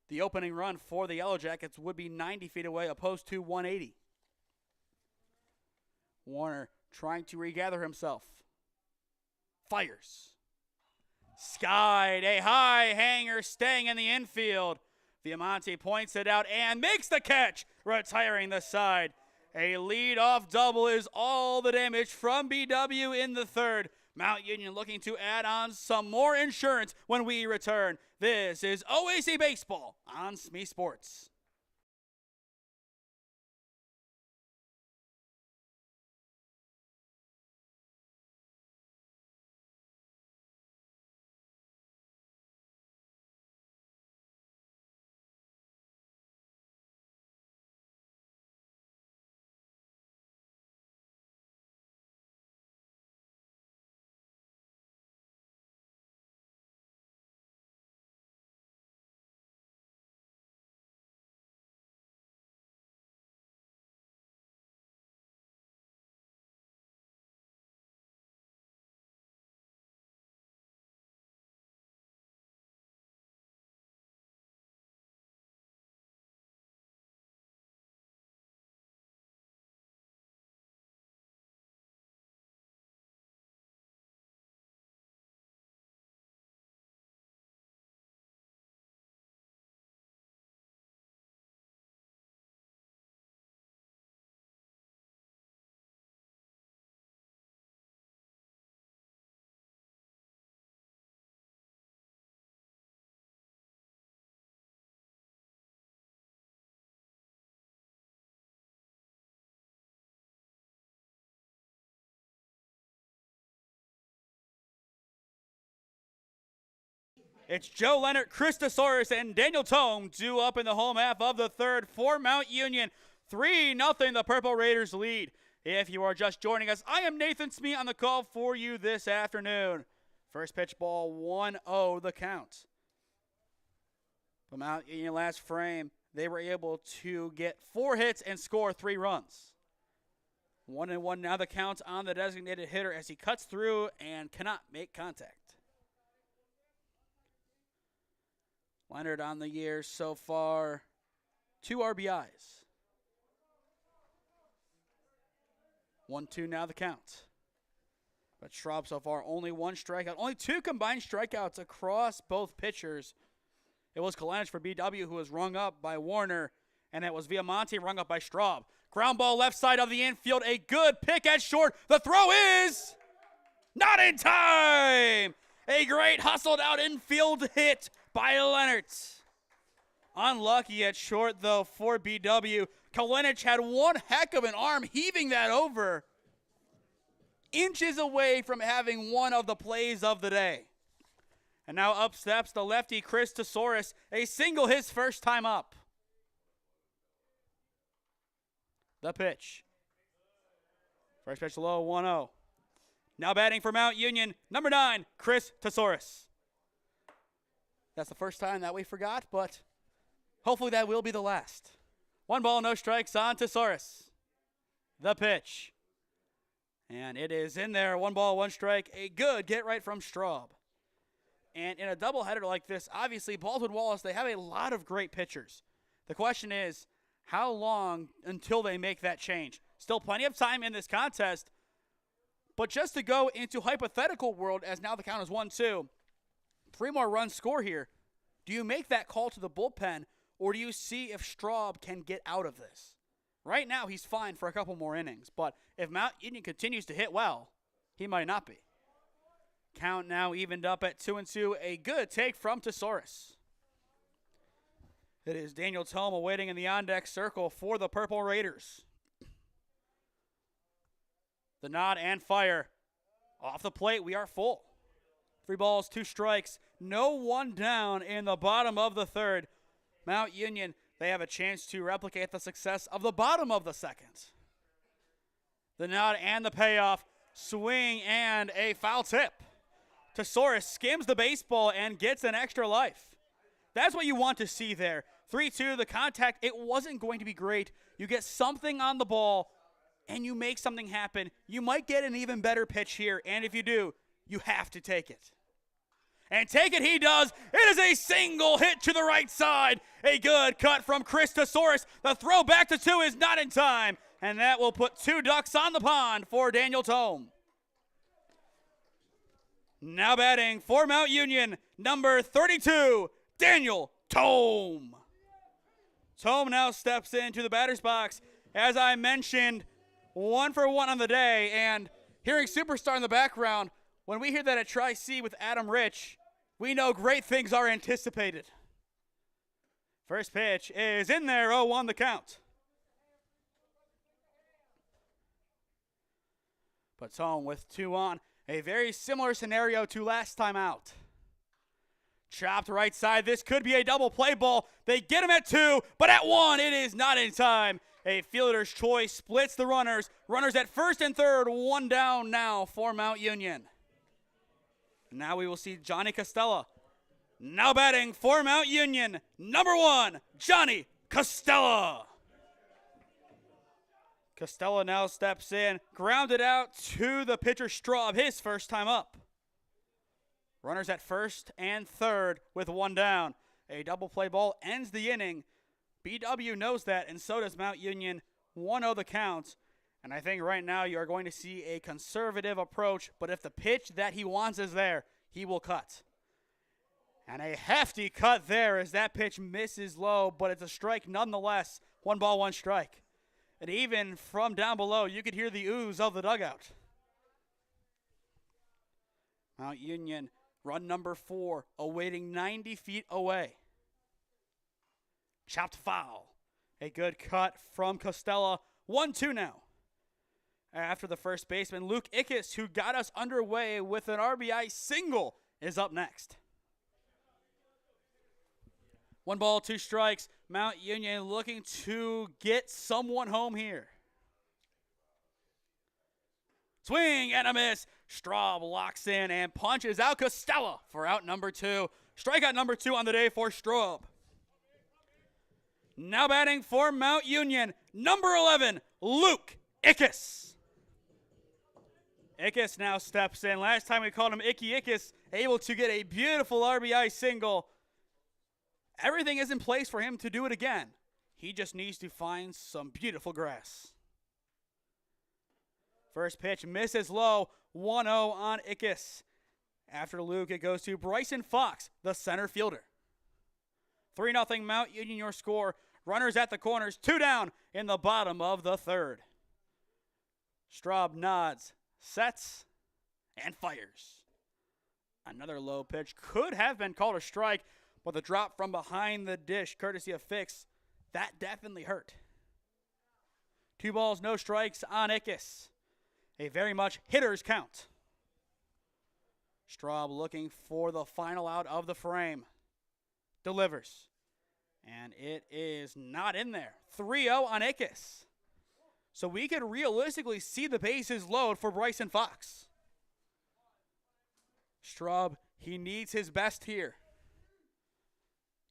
the opening run for the Yellow Jackets would be 90 feet away, opposed to 180. Warner trying to regather himself. Fires. Skied, a high hanger staying in the infield. Viamonte points it out and makes the catch, retiring the side. A lead-off double is all the damage from BW in the third. Mount Union looking to add on some more insurance when we return. This is OAC Baseball on SmeeSports. It's Joe Leonard, Christosaurus, and Daniel Tome due up in the home half of the third for Mount Union. 3-0, the Purple Raiders lead. If you are just joining us, I am Nathan Smee on the call for you this afternoon. First pitch ball, 1-0 the count. From Mount Union last frame, they were able to get 4 hits and score 3 runs. 1-1 now the count on the designated hitter as he cuts through and cannot make contact. Leonard on the year so far, 2 RBIs. 1-2 now the count. But Schraub so far only 1 strikeout. Only 2 combined strikeouts across both pitchers. It was Kalanich for BW who was rung up by Warner, and it was Viamonte rung up by Schraub. Ground ball left side of the infield. A good pick at short. The throw is not in time. A great hustled out infield hit by Leonard. Unlucky at short, though, for BW. Kalinich had one heck of an arm heaving that over. Inches away from having one of the plays of the day. And now up steps the lefty Christosaurus. A single his first time up. The pitch. First pitch low, 1-0. Now batting for Mount Union, number 9, Christosaurus. That's the first time that we forgot, but hopefully that will be the last. 1 ball, no strikes on Tosaurus. The pitch. And it is in there. 1 ball, 1 strike. A good get right from Straub. And in a doubleheader like this, obviously Baldwin Wallace, they have a lot of great pitchers. The question is, how long until they make that change? Still plenty of time in this contest. But just to go into hypothetical world, as now the count is 1-2, 3 more runs score here. Do you make that call to the bullpen, or do you see if Straub can get out of this? Right now, he's fine for a couple more innings, but if Mount Union continues to hit well, he might not be. Count now evened up at 2-2. A good take from Tesaurus. It is Daniel Thome awaiting in the on-deck circle for the Purple Raiders. The nod and fire. Off the plate, we are full. 3 balls, 2 strikes. No one down in the bottom of the third. Mount Union, they have a chance to replicate the success of the bottom of the second. The nod and the payoff. Swing and a foul tip. Tesaurus skims the baseball and gets an extra life. That's what you want to see there. 3-2, the contact, it wasn't going to be great. You get something on the ball, and you make something happen. You might get an even better pitch here, and if you do, you have to take it. And take it he does. It is a single hit to the right side. A good cut from Chris Tesaurus. The throw back to 2 is not in time, and that will put 2 ducks on the pond for Daniel Thome. Now batting for Mount Union, number 32, Daniel Thome. Thome now steps into the batter's box. As I mentioned, 1 for 1 on the day, and hearing Superstar in the background, when we hear that at Tri-C with Adam Rich, we know great things are anticipated. First pitch is in there, 0-1 the count. But Thome with 2 on. A very similar scenario to last time out. Chopped right side. This could be a double play ball. They get him at 2, but at 1, it is not in time. A fielder's choice splits the runners. Runners at first and third, 1 down now for Mount Union. Now we will see Johnny Costella. Now batting for Mount Union, number 1, Johnny Costella. Costella now steps in, grounded out to the pitcher Straub, his first time up. Runners at first and third with 1 down. A double play ball ends the inning. BW knows that, and so does Mount Union. 1-0 the count. And I think right now you are going to see a conservative approach, but if the pitch that he wants is there, he will cut. And a hefty cut there as that pitch misses low, but it's a strike nonetheless. 1 ball, 1 strike. And even from down below, you could hear the ooze of the dugout. Mount Union, run number 4, awaiting 90 feet away. Chopped foul. A good cut from Costella. 1-2 now. After the first baseman, Luke Ickes, who got us underway with an RBI single, is up next. 1 ball, 2 strikes. Mount Union looking to get someone home here. Swing and a miss. Straub locks in and punches out Costella for out number 2. Strikeout number 2 on the day for Straub. Now batting for Mount Union, number 11, Luke Ickes. Ickes now steps in. Last time we called him Icky Ickes, able to get a beautiful RBI single. Everything is in place for him to do it again. He just needs to find some beautiful grass. First pitch misses low, 1-0 on Ickes. After Luke, it goes to Bryson Fox, the center fielder. 3-0 Mount Union your score. Runners at the corners, 2 down in the bottom of the third. Straub nods, sets, and fires. Another low pitch could have been called a strike, but the drop from behind the dish, courtesy of Fix, that definitely hurt. 2 balls, no strikes on Ickes. A very much hitter's count. Straub looking for the final out of the frame. Delivers. And it is not in there. 3-0 on Ickes. So we could realistically see the bases load for Bryson Fox. Straub, he needs his best here.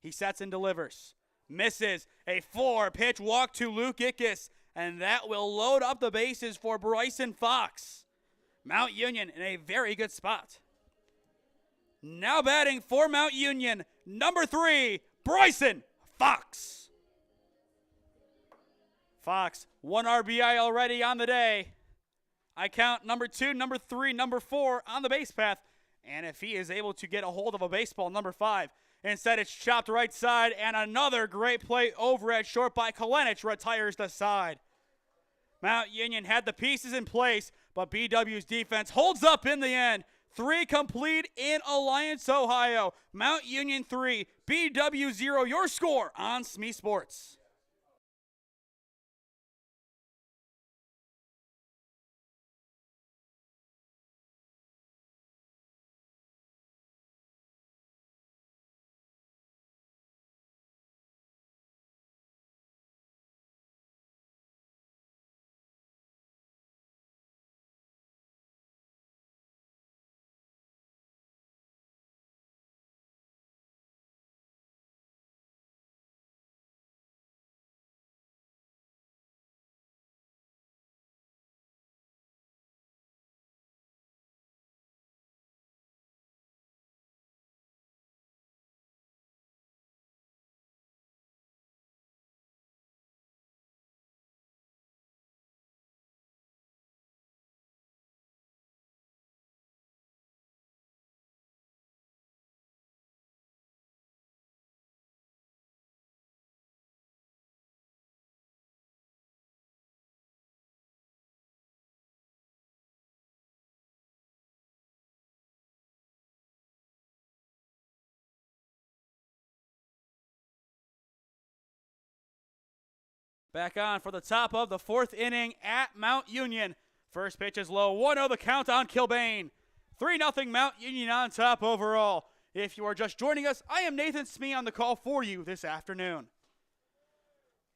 He sets and delivers. Misses. A 4-pitch walk to Luke Ickes. And that will load up the bases for Bryson Fox. Mount Union in a very good spot. Now batting for Mount Union, number 3, Bryson Fox. Fox, 1 RBI already on the day. I count number 2, number 3, number 4 on the base path. And if he is able to get a hold of a baseball, number 5. Instead, it's chopped right side, and another great play over at short by Kalenich retires the side. Mount Union had the pieces in place, but BW's defense holds up in the end. 3 complete in Alliance, Ohio. Mount Union 3, BW 0, your score on SmeeSports. Back on for the top of the 4th inning at Mount Union. First pitch is low, 1-0 the count on Kilbane. 3-0 Mount Union on top overall. If you are just joining us, I am Nathan Smee on the call for you this afternoon.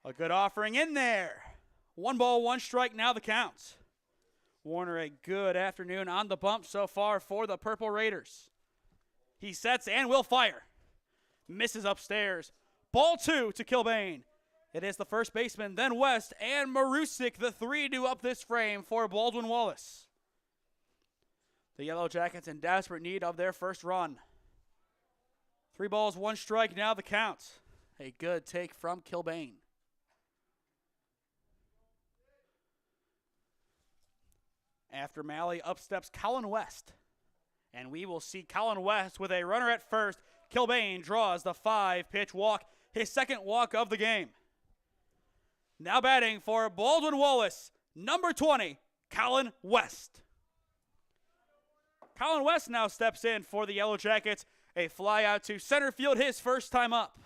A good offering in there. 1 ball, 1 strike, now the count. Warner, a good afternoon on the bump so far for the Purple Raiders. He sets and will fire. Misses upstairs. Ball 2 to Kilbane. It is the first baseman, then West, and Marusik, the 3 to up this frame for Baldwin Wallace. The Yellow Jackets in desperate need of their first run. 3 balls, 1 strike, now the count. A good take from Kilbane. After Malley, up steps Colin West. And we will see Colin West with a runner at first. Kilbane draws the 5-pitch walk, his second walk of the game. Now batting for Baldwin Wallace, number 20, Colin West. Colin West now steps in for the Yellow Jackets. A fly out to center field, his first time up.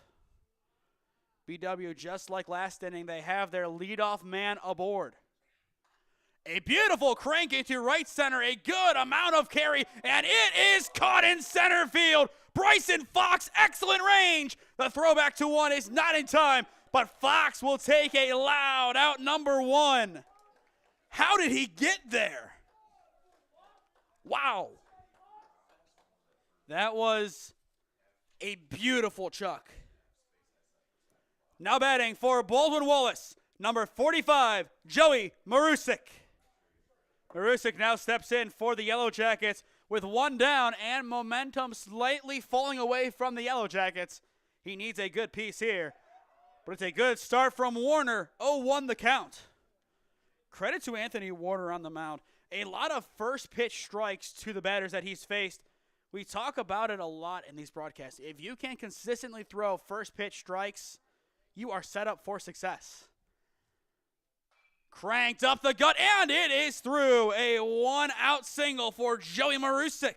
BW, just like last inning, they have their leadoff man aboard. A beautiful crank into right center, a good amount of carry, and it is caught in center field. Bryson Fox, excellent range. The throwback to 1 is not in time, but Fox will take a loud out number 1. How did he get there? Wow. That was a beautiful chuck. Now batting for Baldwin Wallace, number 45, Joey Marusik. Marusik now steps in for the Yellow Jackets with 1 down and momentum slightly falling away from the Yellow Jackets. He needs a good piece here, but it's a good start from Warner. 0-1 the count. Credit to Anthony Warner on the mound. A lot of first pitch strikes to the batters that he's faced. We talk about it a lot in these broadcasts. If you can consistently throw first pitch strikes, you are set up for success. Cranked up the gut, and it is through. A 1-out single for Joey Marusik.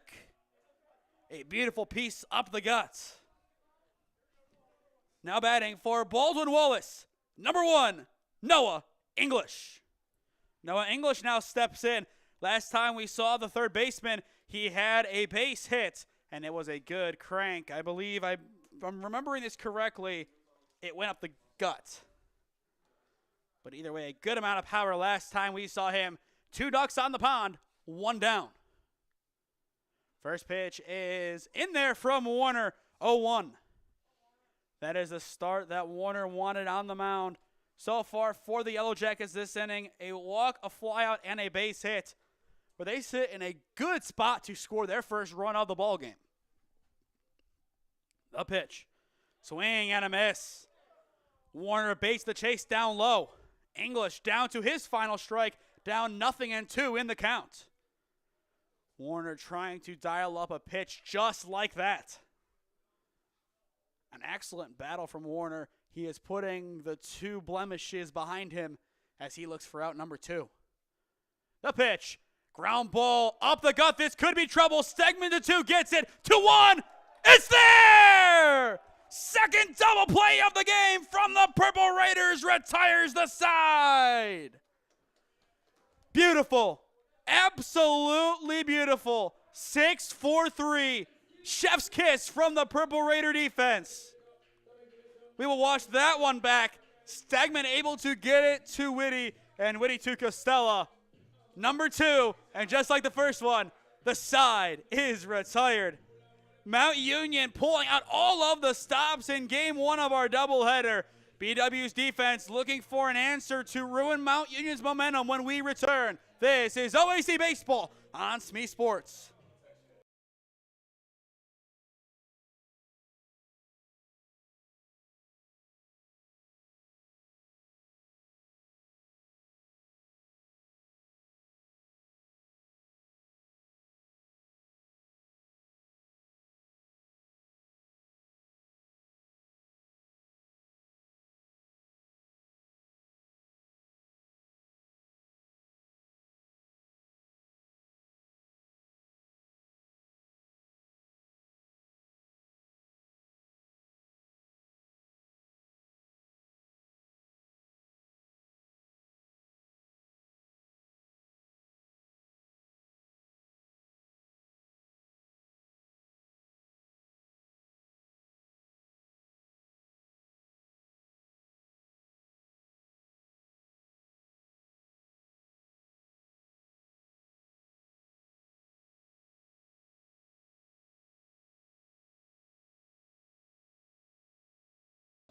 A beautiful piece up the gut. Now batting for Baldwin Wallace, number 1, Noah English. Noah English now steps in. Last time we saw the third baseman, he had a base hit, and it was a good crank. I believe, if I'm remembering this correctly, it went up the gut. But either way, a good amount of power last time we saw him. 2 ducks on the pond, 1 down. First pitch is in there from Warner, 0-1. That is the start that Warner wanted on the mound. So far for the Yellow Jackets this inning, a walk, a flyout, and a base hit, where they sit in a good spot to score their first run of the ballgame. The pitch. Swing and a miss. Warner baits the chase down low. English down to his final strike, down 0-2 in the count. Warner trying to dial up a pitch just like that. An excellent battle from Warner. He is putting the 2 blemishes behind him as he looks for out number 2. The pitch. Ground ball up the gut. This could be trouble. Stegman to 2 gets it. 2-1. It's there! Second double play of the game from the Purple Raiders. Retires the side. Beautiful. Absolutely beautiful. 6-4-3. Chef's kiss from the Purple Raider defense. We will watch that one back. Stegman able to get it to Whitty, and Whitty to Costella. Number 2, and just like the first one, the side is retired. Mount Union pulling out all of the stops in game 1 of our doubleheader. BW's defense looking for an answer to ruin Mount Union's momentum when we return. This is OAC Baseball on SmeeSports.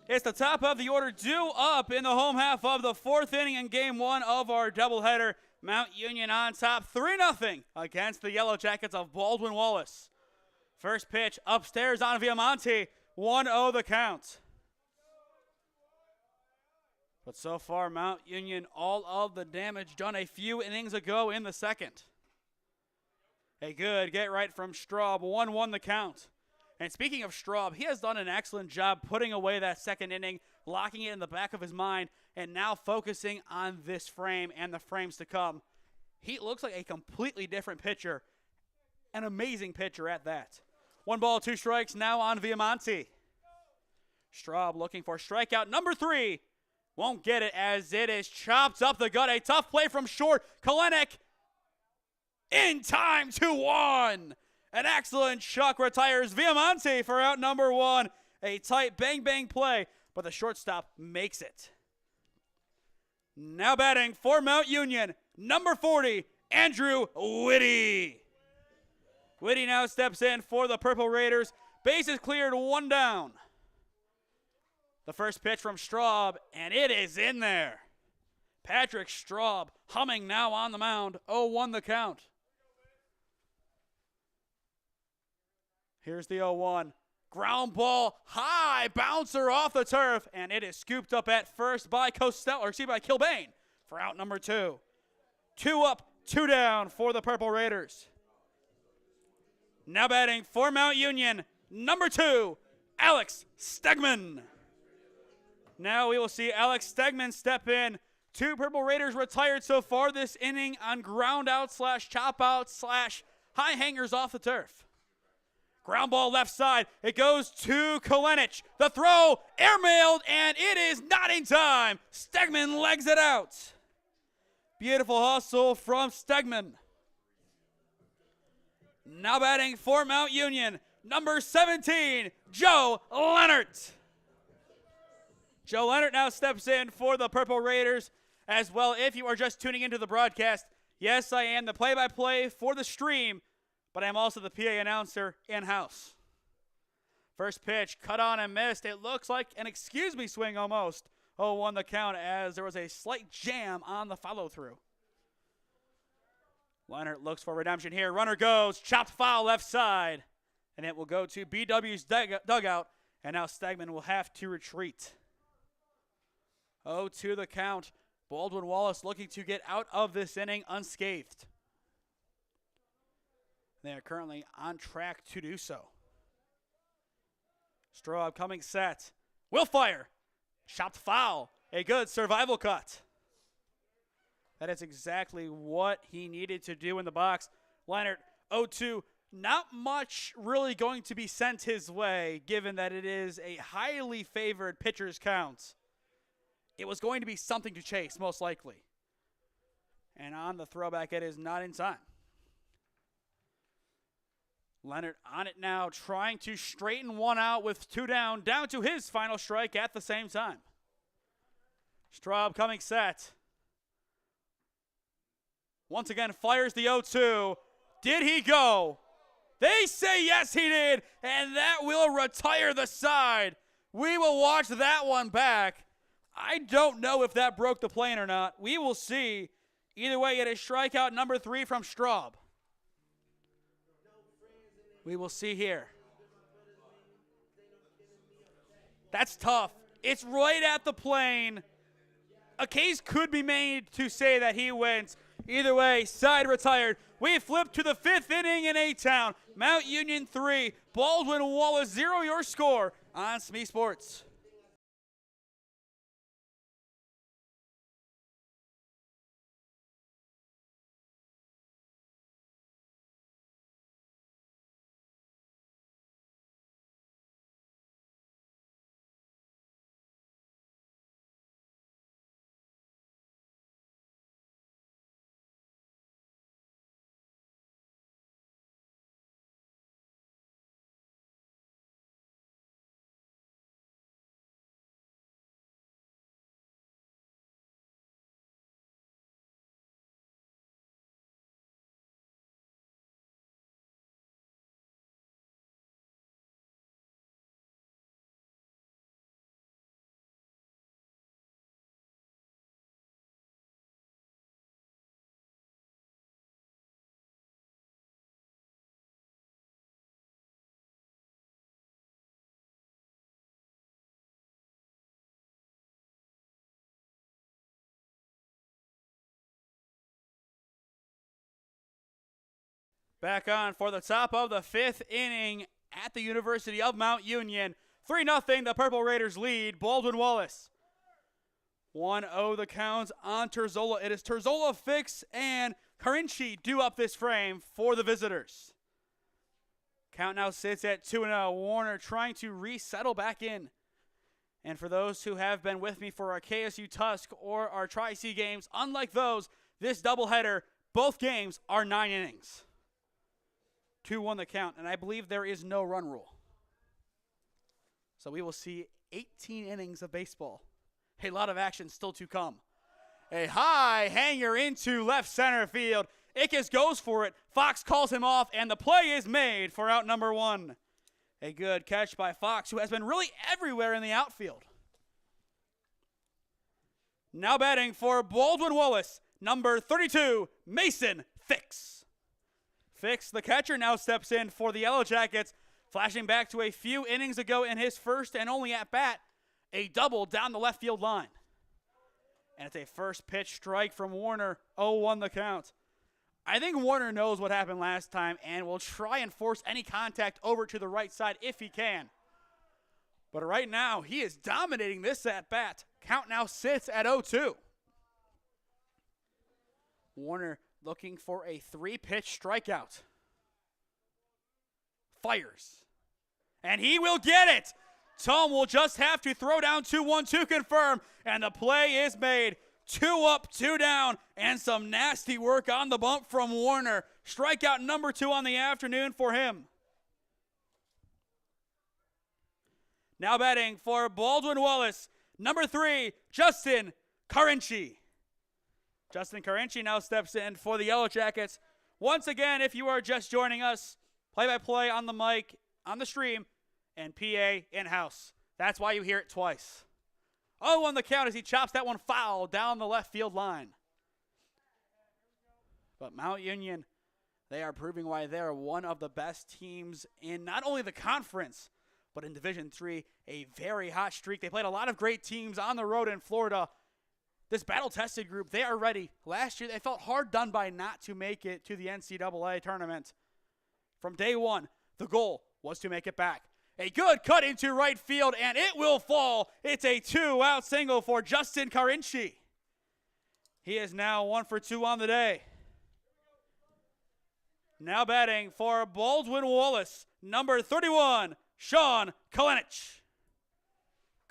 It's the top of the order due up in the home half of the 4th inning in game 1 of our doubleheader. Mount Union on top 3-0 against the Yellow Jackets of Baldwin Wallace. First pitch upstairs on Viamonte, 1-0 the count. But so far, Mount Union, all of the damage done a few innings ago in the second. A good get right from Straub, 1-1 the count. And speaking of Straub, he has done an excellent job putting away that second inning, locking it in the back of his mind, and now focusing on this frame and the frames to come. He looks like a completely different pitcher, an amazing pitcher at that. 1 ball, 2 strikes now on Viamonte. Straub looking for strikeout number 3. Won't get it as it is chopped up the gut. A tough play from short. Kalenic in time, 2-1. An excellent chuck retires Viamonte for out number 1. A tight bang-bang play, but the shortstop makes it. Now batting for Mount Union, number 40, Andrew Whitty. Whitty now steps in for the Purple Raiders. Bases cleared, 1 down. The first pitch from Straub, and it is in there. Patrick Straub humming now on the mound, 0-1 the count. Here's the 0-1. Ground ball, high bouncer off the turf, and it is scooped up at first by Kilbane for out number 2. 2 up, 2 down for the Purple Raiders. Now batting for Mount Union, number 2, Alex Stegman. Now we will see Alex Stegman step in. 2 Purple Raiders retired so far this inning on ground out / chop out / high hangers off the turf. Ground ball left side. It goes to Kalenic. The throw, airmailed, and it is not in time. Stegman legs it out. Beautiful hustle from Stegman. Now batting for Mount Union, number 17, Joe Leonard. Joe Leonard now steps in for the Purple Raiders as well. If you are just tuning into the broadcast, yes, I am the play-by-play for the stream, but I'm also the PA announcer in-house. First pitch, cut on and missed. It looks like an excuse me swing almost. 0-1 the count as there was a slight jam on the follow-through. Leonard looks for redemption here. Runner goes, chopped foul left side, and it will go to BW's dugout, and now Stegman will have to retreat. 0-2 the count. Baldwin Wallace looking to get out of this inning unscathed. They are currently on track to do so. Straub coming set. Will fire. Chopped foul. A good survival cut. That is exactly what he needed to do in the box. Leonard, 0-2. Not much really going to be sent his way, given that it is a highly favored pitcher's count. It was going to be something to chase, most likely. And on the throwback, it is not in time. Leonard on it now, trying to straighten one out with 2 down to his final strike at the same time. Straub coming set. Once again, fires the 0-2. Did he go? They say yes, he did, and that will retire the side. We will watch that one back. I don't know if that broke the plane or not. We will see. Either way, it is strikeout number 3 from Straub. We will see here. That's tough. It's right at the plane. A case could be made to say that he wins. Either way, side retired. We flip to the 5th inning in A-Town. Mount Union 3, Baldwin Wallace 0, your score on SmeeSports. Back on for the top of the 5th inning at the University of Mount Union. 3-0, the Purple Raiders lead. Baldwin Wallace. 1-0 the count on Terzola. It is Terzola, Fix, and Carinci do up this frame for the visitors. Count now sits at 2-0. Warner trying to resettle back in. And for those who have been with me for our KSU Tusk or our Tri-C games, unlike those, this doubleheader, both games are 9 innings. 2-1 the count, and I believe there is no run rule. So we will see 18 innings of baseball. A lot of action still to come. A high hanger into left center field. Ickes goes for it. Fox calls him off, and the play is made for out number 1. A good catch by Fox, who has been really everywhere in the outfield. Now batting for Baldwin Wallace, number 32, Mason Fix. Fix, the catcher, now steps in for the Yellow Jackets, flashing back to a few innings ago in his first and only at-bat, a double down the left field line. And it's a first pitch strike from Warner, 0-1 the count. I think Warner knows what happened last time and will try and force any contact over to the right side if he can. But right now, he is dominating this at-bat. Count now sits at 0-2. Warner looking for a 3-pitch strikeout. Fires. And he will get it. Tom will just have to throw down 2-1 to confirm. And the play is made. 2 up, 2 down. And some nasty work on the bump from Warner. Strikeout number 2 on the afternoon for him. Now batting for Baldwin Wallace, number 3, Justin Carinci. Justin Carinci now steps in for the Yellow Jackets. Once again, if you are just joining us, play-by-play on the mic, on the stream, and PA in-house. That's why you hear it twice. 0-1 the count as he chops that one foul down the left field line. But Mount Union, they are proving why they are one of the best teams in not only the conference, but in Division III, a very hot streak. They played a lot of great teams on the road in Florida. This battle-tested group, they are ready. Last year, they felt hard done by not to make it to the NCAA tournament. From day one, the goal was to make it back. A good cut into right field, and it will fall. It's a 2-out single for Justin Carinci. He is now 1 for 2 on the day. Now batting for Baldwin Wallace, number 31, Sean Kalenich.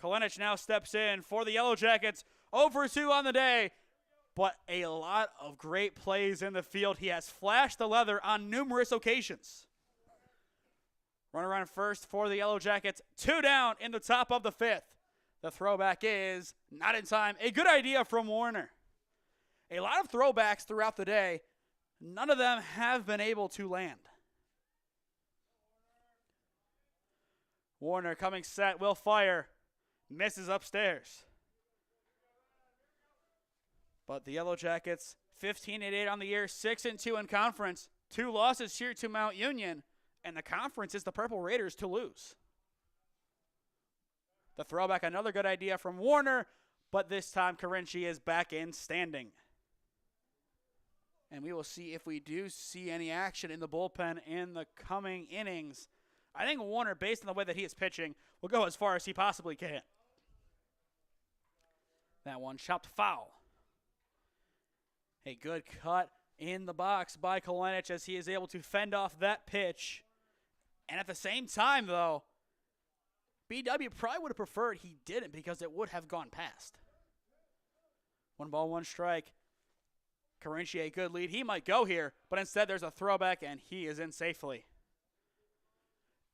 Kalenich now steps in for the Yellow Jackets, 0 for 2 on the day, but a lot of great plays in the field. He has flashed the leather on numerous occasions. Runner on first for the Yellow Jackets, 2 down in the top of the 5th. The throwback is not in time. A good idea from Warner. A lot of throwbacks throughout the day. None of them have been able to land. Warner coming set, will fire. Misses upstairs. But the Yellow Jackets, 15-8 on the year, 6-2 in conference. 2 losses here to Mount Union. And the conference is the Purple Raiders to lose. The throwback, another good idea from Warner, but this time Carinci is back in standing. And we will see if we do see any action in the bullpen in the coming innings. I think Warner, based on the way that he is pitching, will go as far as he possibly can. That one chopped foul. A good cut in the box by Kalenich as he is able to fend off that pitch. And at the same time, though, BW probably would have preferred he didn't because it would have gone past. 1 ball, 1 strike. Carinci, a good lead. He might go here, but instead there's a throwback, and he is in safely.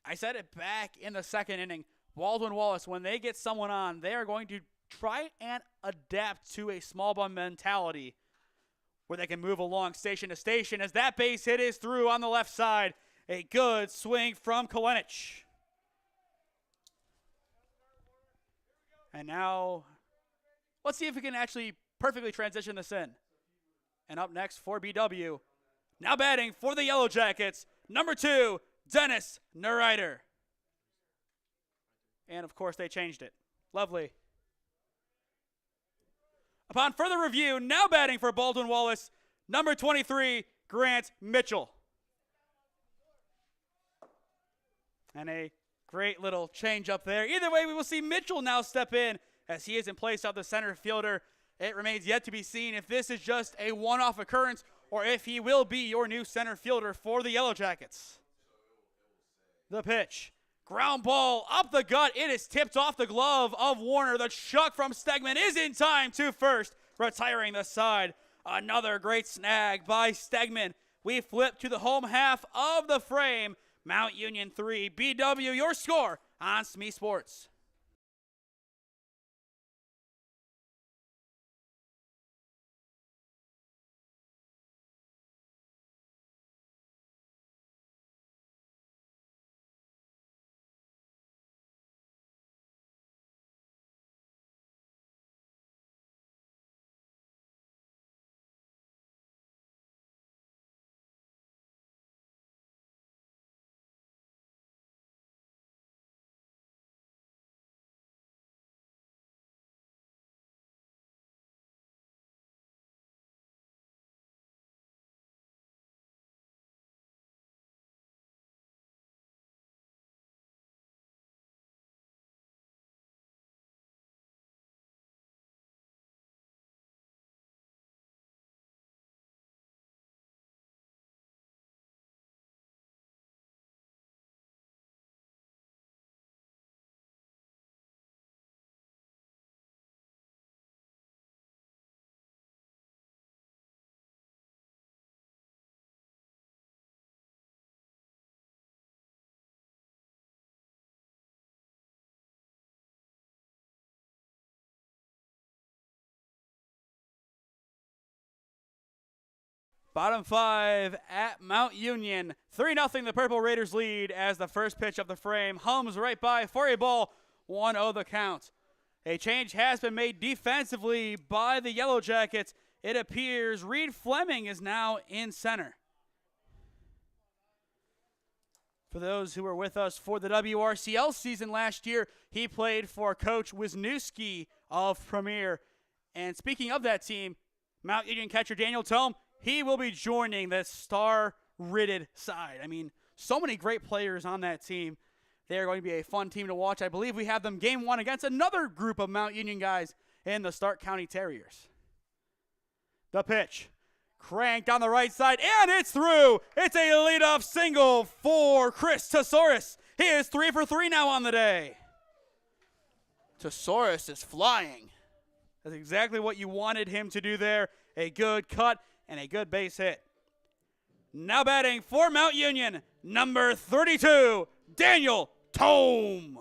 I said it back in the second inning. Baldwin Wallace, when they get someone on, they are going to try and adapt to a small ball mentality where they can move along station to station as that base hit is through on the left side. A good swing from Kalenich. And now, let's see if we can actually perfectly transition this in. And up next for BW, now batting for the Yellow Jackets, number 2, Dennis Neurider. And of course they changed it. Lovely. Upon further review, now batting for Baldwin Wallace, number 23, Grant Mitchell. And a great little change up there. Either way, we will see Mitchell now step in as he is in place of the center fielder. It remains yet to be seen if this is just a one-off occurrence or if he will be your new center fielder for the Yellow Jackets. The pitch. Ground ball up the gut. It is tipped off the glove of Warner. The chuck from Stegman is in time to first, retiring the side. Another great snag by Stegman. We flip to the home half of the frame. Mount Union 3, BW, your score on SmeeSports. Bottom 5 at Mount Union. 3-0 the Purple Raiders lead as the first pitch of the frame hums right by for a ball. 1-0 the count. A change has been made defensively by the Yellow Jackets. It appears Reed Fleming is now in center. For those who were with us for the WRCL season last year, he played for Coach Wisniewski of Premier. And speaking of that team, Mount Union catcher Daniel Tome, he will be joining the star-ridded side. I mean, so many great players on that team. They are going to be a fun team to watch. I believe we have them game 1 against another group of Mount Union guys in the Stark County Terriers. The pitch. Cranked on the right side, and it's through. It's a leadoff single for Chris Tesaurus. He is 3 for 3 now on the day. Tesaurus is flying. That's exactly what you wanted him to do there. A good cut and a good base hit. Now batting for Mount Union, number 32, Daniel Tome.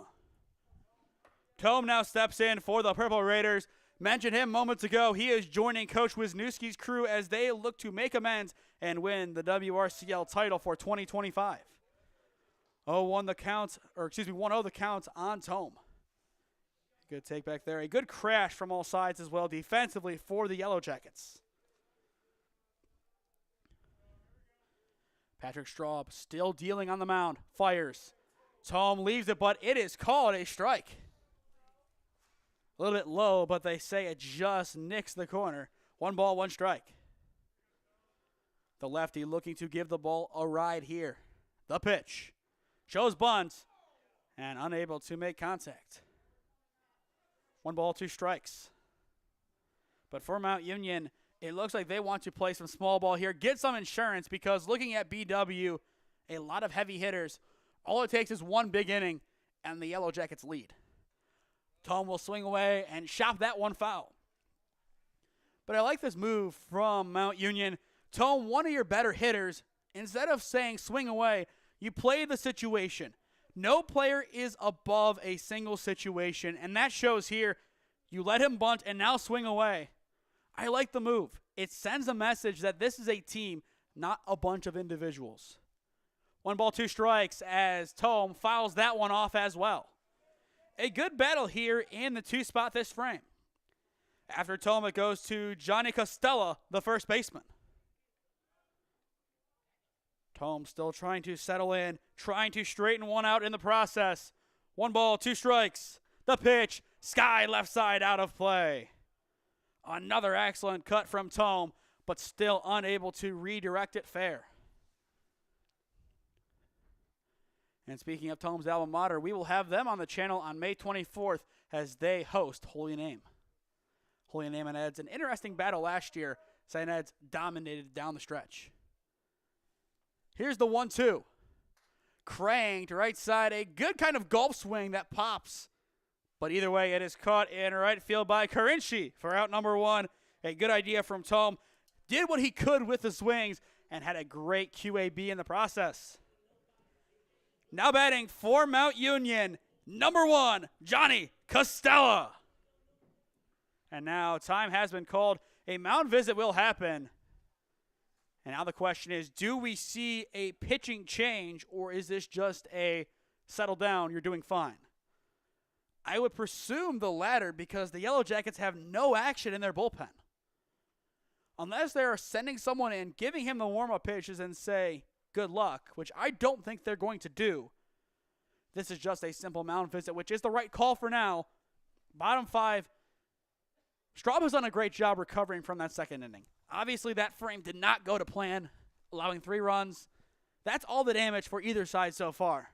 Tome now steps in for the Purple Raiders. Mentioned him moments ago. He is joining Coach Wisniewski's crew as they look to make amends and win the WRCL title for 2025. 1-0 the count on Tome. Good take back there. A good crash from all sides as well defensively for the Yellow Jackets. Patrick Straub still dealing on the mound. Fires. Tome leaves it, but it is called a strike. A little bit low, but they say it just nicks the corner. 1 ball, 1 strike. The lefty looking to give the ball a ride here. The pitch. Shows bunt and unable to make contact. 1 ball, 2 strikes. But for Mount Union, it looks like they want to play some small ball here, get some insurance, because looking at BW, a lot of heavy hitters, all it takes is 1 big inning, and the Yellow Jackets lead. Tome will swing away and shop that one foul. But I like this move from Mount Union. Tome, one of your better hitters, instead of saying swing away, you play the situation. No player is above a single situation, and that shows here. You let him bunt and now swing away. I like the move. It sends a message that this is a team, not a bunch of individuals. 1 ball, 2 strikes as Tome fouls that one off as well. A good battle here in the 2 spot this frame. After Tome, it goes to Johnny Costella, the first baseman. Tome still trying to settle in, trying to straighten one out in the process. 1 ball, 2 strikes. The pitch, sky left side out of play. Another excellent cut from Tome, but still unable to redirect it fair. And speaking of Tome's alma mater, we will have them on the channel on May 24th as they host Holy Name. Holy Name and Eds, an interesting battle last year. St. Ed's dominated down the stretch. Here's the 1-2. Cranked right side, a good kind of golf swing that pops. But either way, it is caught in right field by Carinci for out number 1. A good idea from Tome. Did what he could with the swings and had a great QAB in the process. Now batting for Mount Union, number 1, Johnny Costella. And now time has been called. A mound visit will happen. And now the question is, do we see a pitching change, or is this just a settle down, you're doing fine? I would presume the latter, because the Yellow Jackets have no action in their bullpen. Unless they are sending someone in, giving him the warm-up pitches and say, good luck, which I don't think they're going to do. This is just a simple mound visit, which is the right call for now. Bottom 5, Straub has done a great job recovering from that second inning. Obviously, that frame did not go to plan, allowing 3 runs. That's all the damage for either side so far.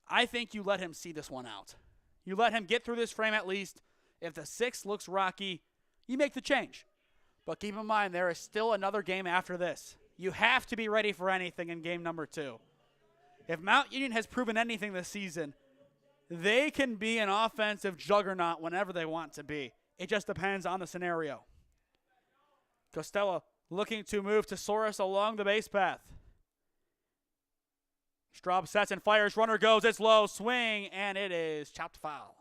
I think you let him see this one out. You let him get through this frame at least. If the 6 looks rocky, you make the change. But keep in mind, there is still another game after this. You have to be ready for anything in game number 2. If Mount Union has proven anything this season, they can be an offensive juggernaut whenever they want to be. It just depends on the scenario. Costella looking to move Tesaurus along the base path. Straub sets and fires. Runner goes. It's low. Swing, and it is chopped foul.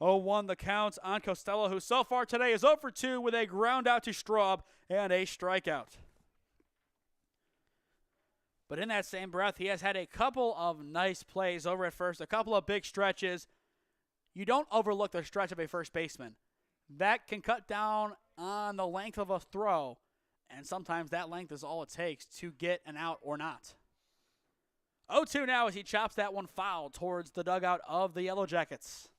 0-1 the count on Costella, who so far today is 0 for 2 with a ground out to Straub and a strikeout. But in that same breath, he has had a couple of nice plays over at first, a couple of big stretches. You don't overlook the stretch of a first baseman. That can cut down on the length of a throw, and sometimes that length is all it takes to get an out or not. 0-2 now as he chops that one foul towards the dugout of the Yellow Jackets.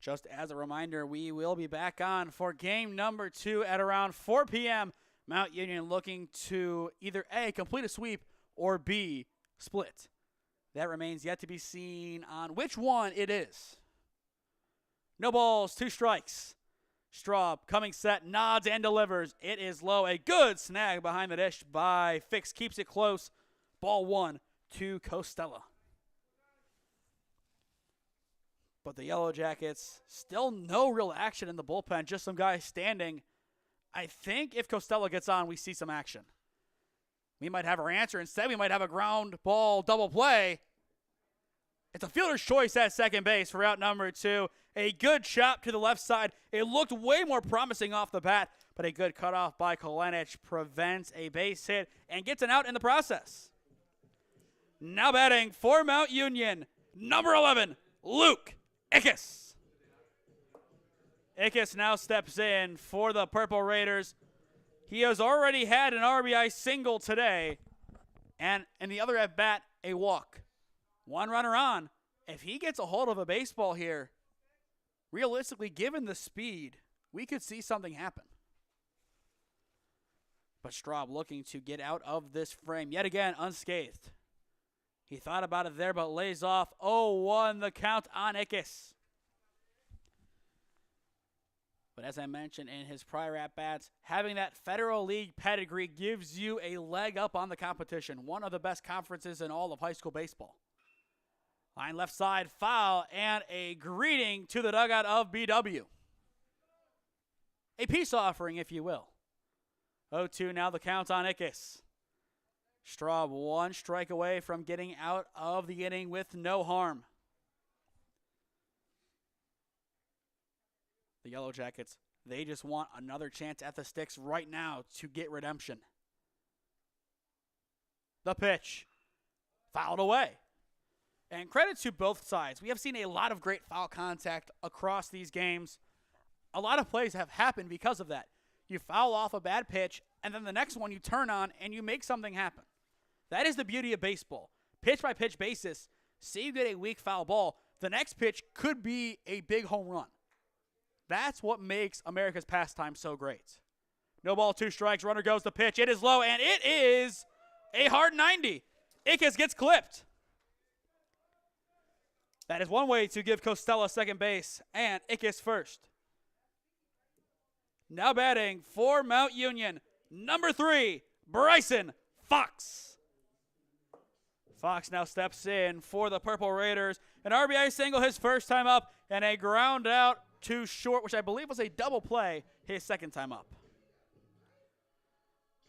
Just as a reminder, we will be back on for game number 2 at around 4 p.m. Mount Union looking to either A, complete a sweep, or B, split. That remains yet to be seen on which one it is. No balls, 2 strikes. Straub coming set, nods and delivers. It is low. A good snag behind the dish by Fix. Keeps it close. Ball 1 to Costella. But the Yellow Jackets, still no real action in the bullpen, just some guys standing. I think if Costella gets on, we see some action. We might have our answer. Instead, we might have a ground ball double play. It's a fielder's choice at second base for out number 2. A good chop to the left side. It looked way more promising off the bat, but a good cutoff by Kolenich prevents a base hit and gets an out in the process. Now batting for Mount Union, number 11, Luke Ickes. Ickes now steps in for the Purple Raiders. He has already had an RBI single today, and in the other at bat, a walk. 1 runner on. If he gets a hold of a baseball here, realistically, given the speed, we could see something happen. But Straub looking to get out of this frame yet again unscathed. He thought about it there, but lays off. 0-1 the count on Ickes. But as I mentioned in his prior at-bats, having that Federal League pedigree gives you a leg up on the competition. One of the best conferences in all of high school baseball. Line left side, foul, and a greeting to the dugout of BW. A peace offering, if you will. 0-2 now the count on Ickes. Straub 1 strike away from getting out of the inning with no harm. The Yellow Jackets, they just want another chance at the sticks right now to get redemption. The pitch. Fouled away. And credit to both sides. We have seen a lot of great foul contact across these games. A lot of plays have happened because of that. You foul off a bad pitch, and then the next one you turn on and you make something happen. That is the beauty of baseball. Pitch-by-pitch basis, say you get a weak foul ball, the next pitch could be a big home run. That's what makes America's pastime so great. No ball, 2 strikes, runner goes to pitch. It is low, and it is a hard 90. Ickes gets clipped. That is one way to give Costella second base and Ickes first. Now batting for Mount Union, number 3, Bryson Fox. Fox now steps in for the Purple Raiders. An RBI single his first time up, and a ground out to short, which I believe was a double play his second time up.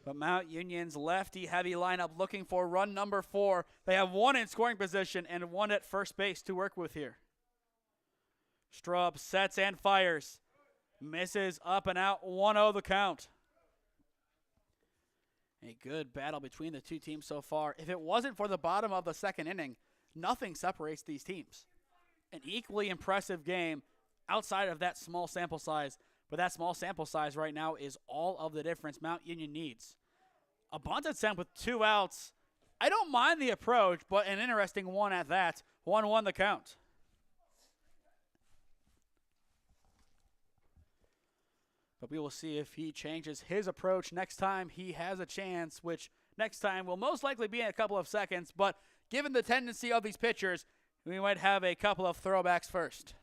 But Mount Union's lefty-heavy lineup looking for run number 4. They have 1 in scoring position and 1 at first base to work with here. Straub sets and fires. Misses up and out, 1-0 the count. A good battle between the two teams so far. If it wasn't for the bottom of the second inning, nothing separates these teams. An equally impressive game outside of that small sample size. But that small sample size right now is all of the difference Mount Union needs. A bunt attempt with 2 outs. I don't mind the approach, but an interesting one at that. 1-1 the count. But we will see if he changes his approach next time he has a chance, which next time will most likely be in a couple of seconds. But given the tendency of these pitchers, we might have a couple of throwbacks first.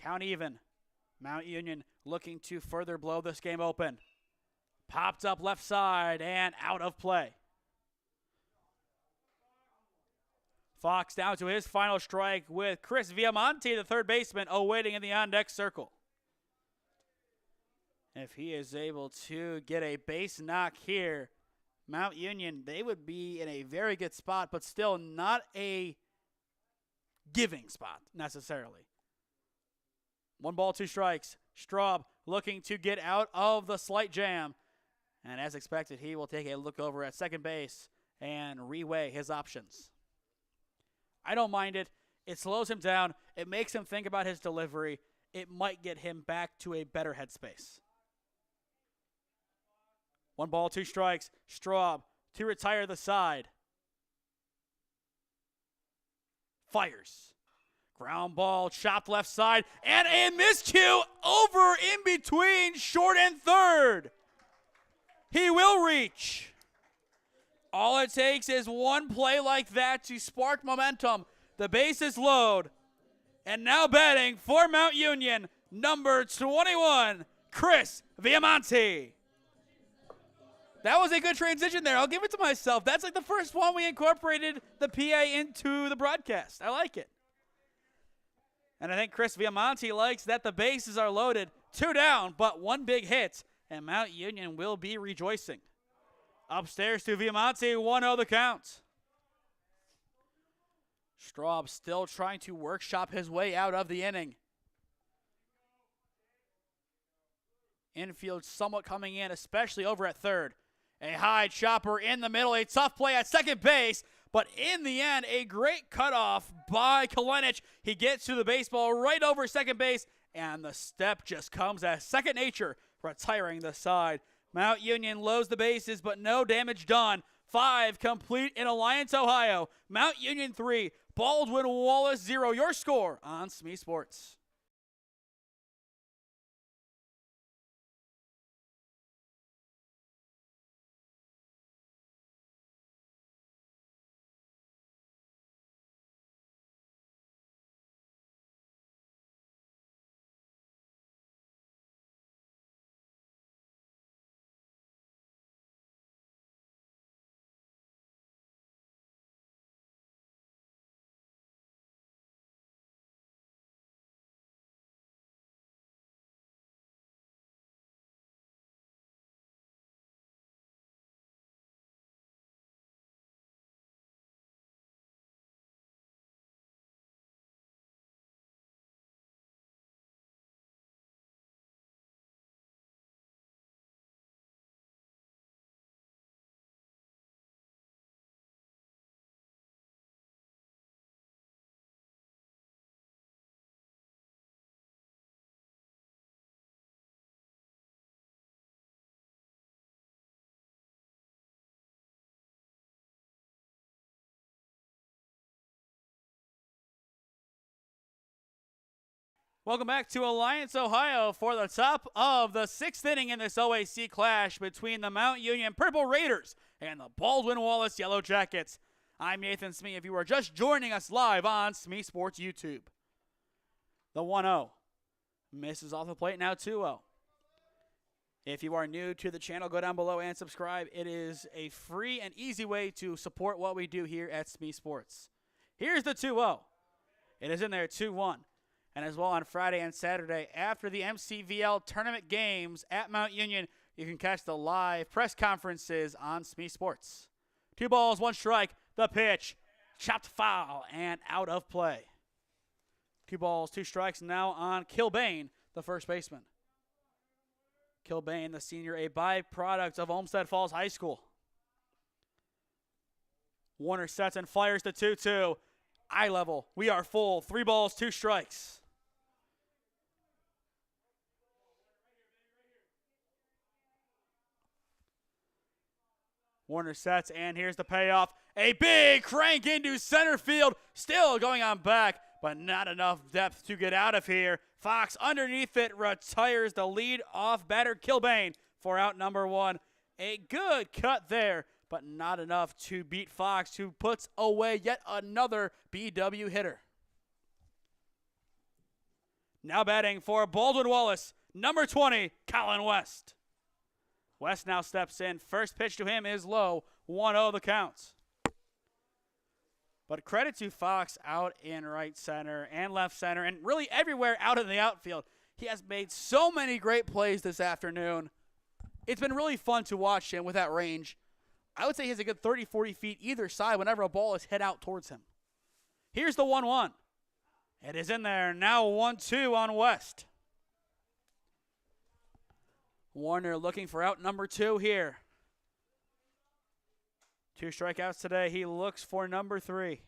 Count even. Mount Union looking to further blow this game open. Popped up left side and out of play. Fox down to his final strike with Chris Viamonte, the third baseman, awaiting in the on-deck circle. If he is able to get a base knock here, Mount Union, they would be in a very good spot, but still not a giving spot necessarily. 1 ball, 2 strikes. Straub looking to get out of the slight jam. And as expected, he will take a look over at second base and reweigh his options. I don't mind it. It slows him down. It makes him think about his delivery. It might get him back to a better headspace. 1 ball, 2 strikes. Straub to retire the side. Fires. Ground ball, chopped left side, and a miscue over in between short and third. He will reach. All it takes is one play like that to spark momentum. The bases load. And now batting for Mount Union, number 21, Chris Viamonte. That was a good transition there. I'll give it to myself. That's like the first one we incorporated the PA into the broadcast. I like it. And I think Chris Viamonte likes that the bases are loaded. 2 down, but 1 big hit, and Mount Union will be rejoicing. Upstairs to Viamonte, 1-0 the count. Straub still trying to workshop his way out of the inning. Infield somewhat coming in, especially over at third. A high chopper in the middle, a tough play at second base, but in the end, a great cutoff by Kalenic. He gets to the baseball right over second base, and the step just comes as second nature, retiring the side. Mount Union loads the bases, but no damage done. 5 complete in Alliance, Ohio. Mount Union 3, Baldwin Wallace 0. Your score on SmeeSports. Welcome back to Alliance, Ohio for the top of the 6th inning in this OAC clash between the Mount Union Purple Raiders and the Baldwin Wallace Yellow Jackets. I'm Nathan Smee if you are just joining us live on SmeeSports YouTube. The 1-0 misses off the plate, now 2-0. If you are new to the channel, go down below and subscribe. It is a free and easy way to support what we do here at SmeeSports. Here's the 2-0. It is in there, 2-1. And as well on Friday and Saturday after the MCVL tournament games at Mount Union, you can catch the live press conferences on SmeeSports. 2 balls, 1 strike, the pitch, chopped foul, and out of play. 2 balls, 2 strikes now on Kilbane, the first baseman. Kilbane, the senior, a byproduct of Olmsted Falls High School. Warner sets and fires the 2-2. Eye level, we are full. 3 balls, 2 strikes. Warner sets, and here's the payoff. A big crank into center field. Still going on back, but not enough depth to get out of here. Fox underneath it retires the lead off batter Kilbane for out number 1. A good cut there, but not enough to beat Fox, who puts away yet another BW hitter. Now batting for Baldwin Wallace, number 20, Colin West. West now steps in. First pitch to him is low. 1-0 the count. But credit to Fox out in right center and left center and really everywhere out in the outfield. He has made so many great plays this afternoon. It's been really fun to watch him with that range. I would say he has a good 30, 40 feet either side whenever a ball is hit out towards him. Here's the 1-1. It is in there. Now 1-2 on West. Warner looking for out number 2 here. 2 strikeouts today. He looks for number 3.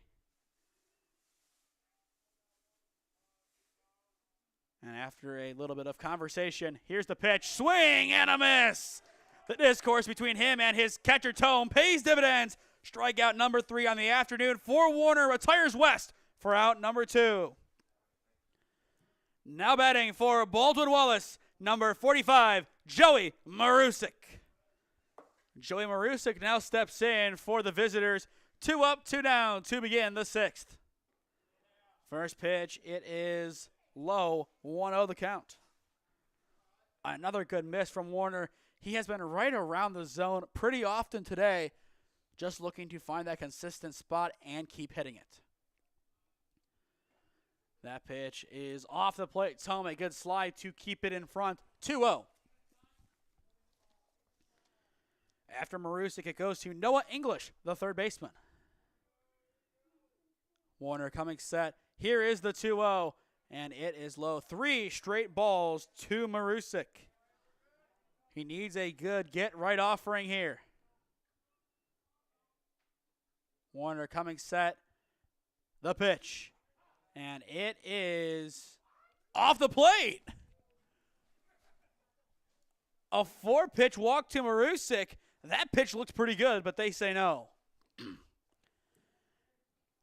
And after a little bit of conversation, here's the pitch. Swing and a miss. The discourse between him and his catcher Tome pays dividends. Strikeout number 3 on the afternoon for Warner. Retires West for out number 2. Now batting for Baldwin Wallace, number 45, Joey Marusik. Joey Marusik now steps in for the visitors. 2 up, 2 down to begin the 6th. First pitch, it is low, 1-0 the count. Another good miss from Warner. He has been right around the zone pretty often today, just looking to find that consistent spot and keep hitting it. That pitch is off the plate. Tome, a good slide to keep it in front. 2-0. After Marusik, it goes to Noah English, the third baseman. Warner coming set. Here is the 2-0, and it is low. 3 straight balls to Marusik. He needs a good get-right offering here. Warner coming set. The pitch. And it is off the plate. A 4-pitch walk to Marusik. That pitch looked pretty good, but they say no.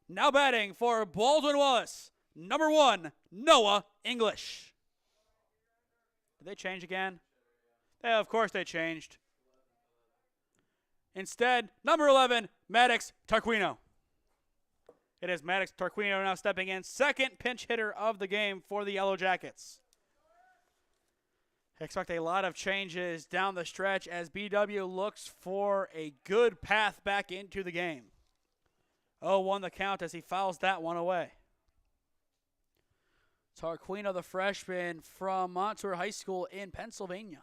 Now batting for Baldwin Wallace, number 1, Noah English. Did they change again? Yeah, of course they changed. Instead, number 11, Maddox Tarquino. It is Maddox Tarquino now stepping in, second pinch hitter of the game for the Yellow Jackets. Expect a lot of changes down the stretch as BW looks for a good path back into the game. 0-1 the count as he fouls that one away. Tarquino, the freshman from Montour High School in Pennsylvania.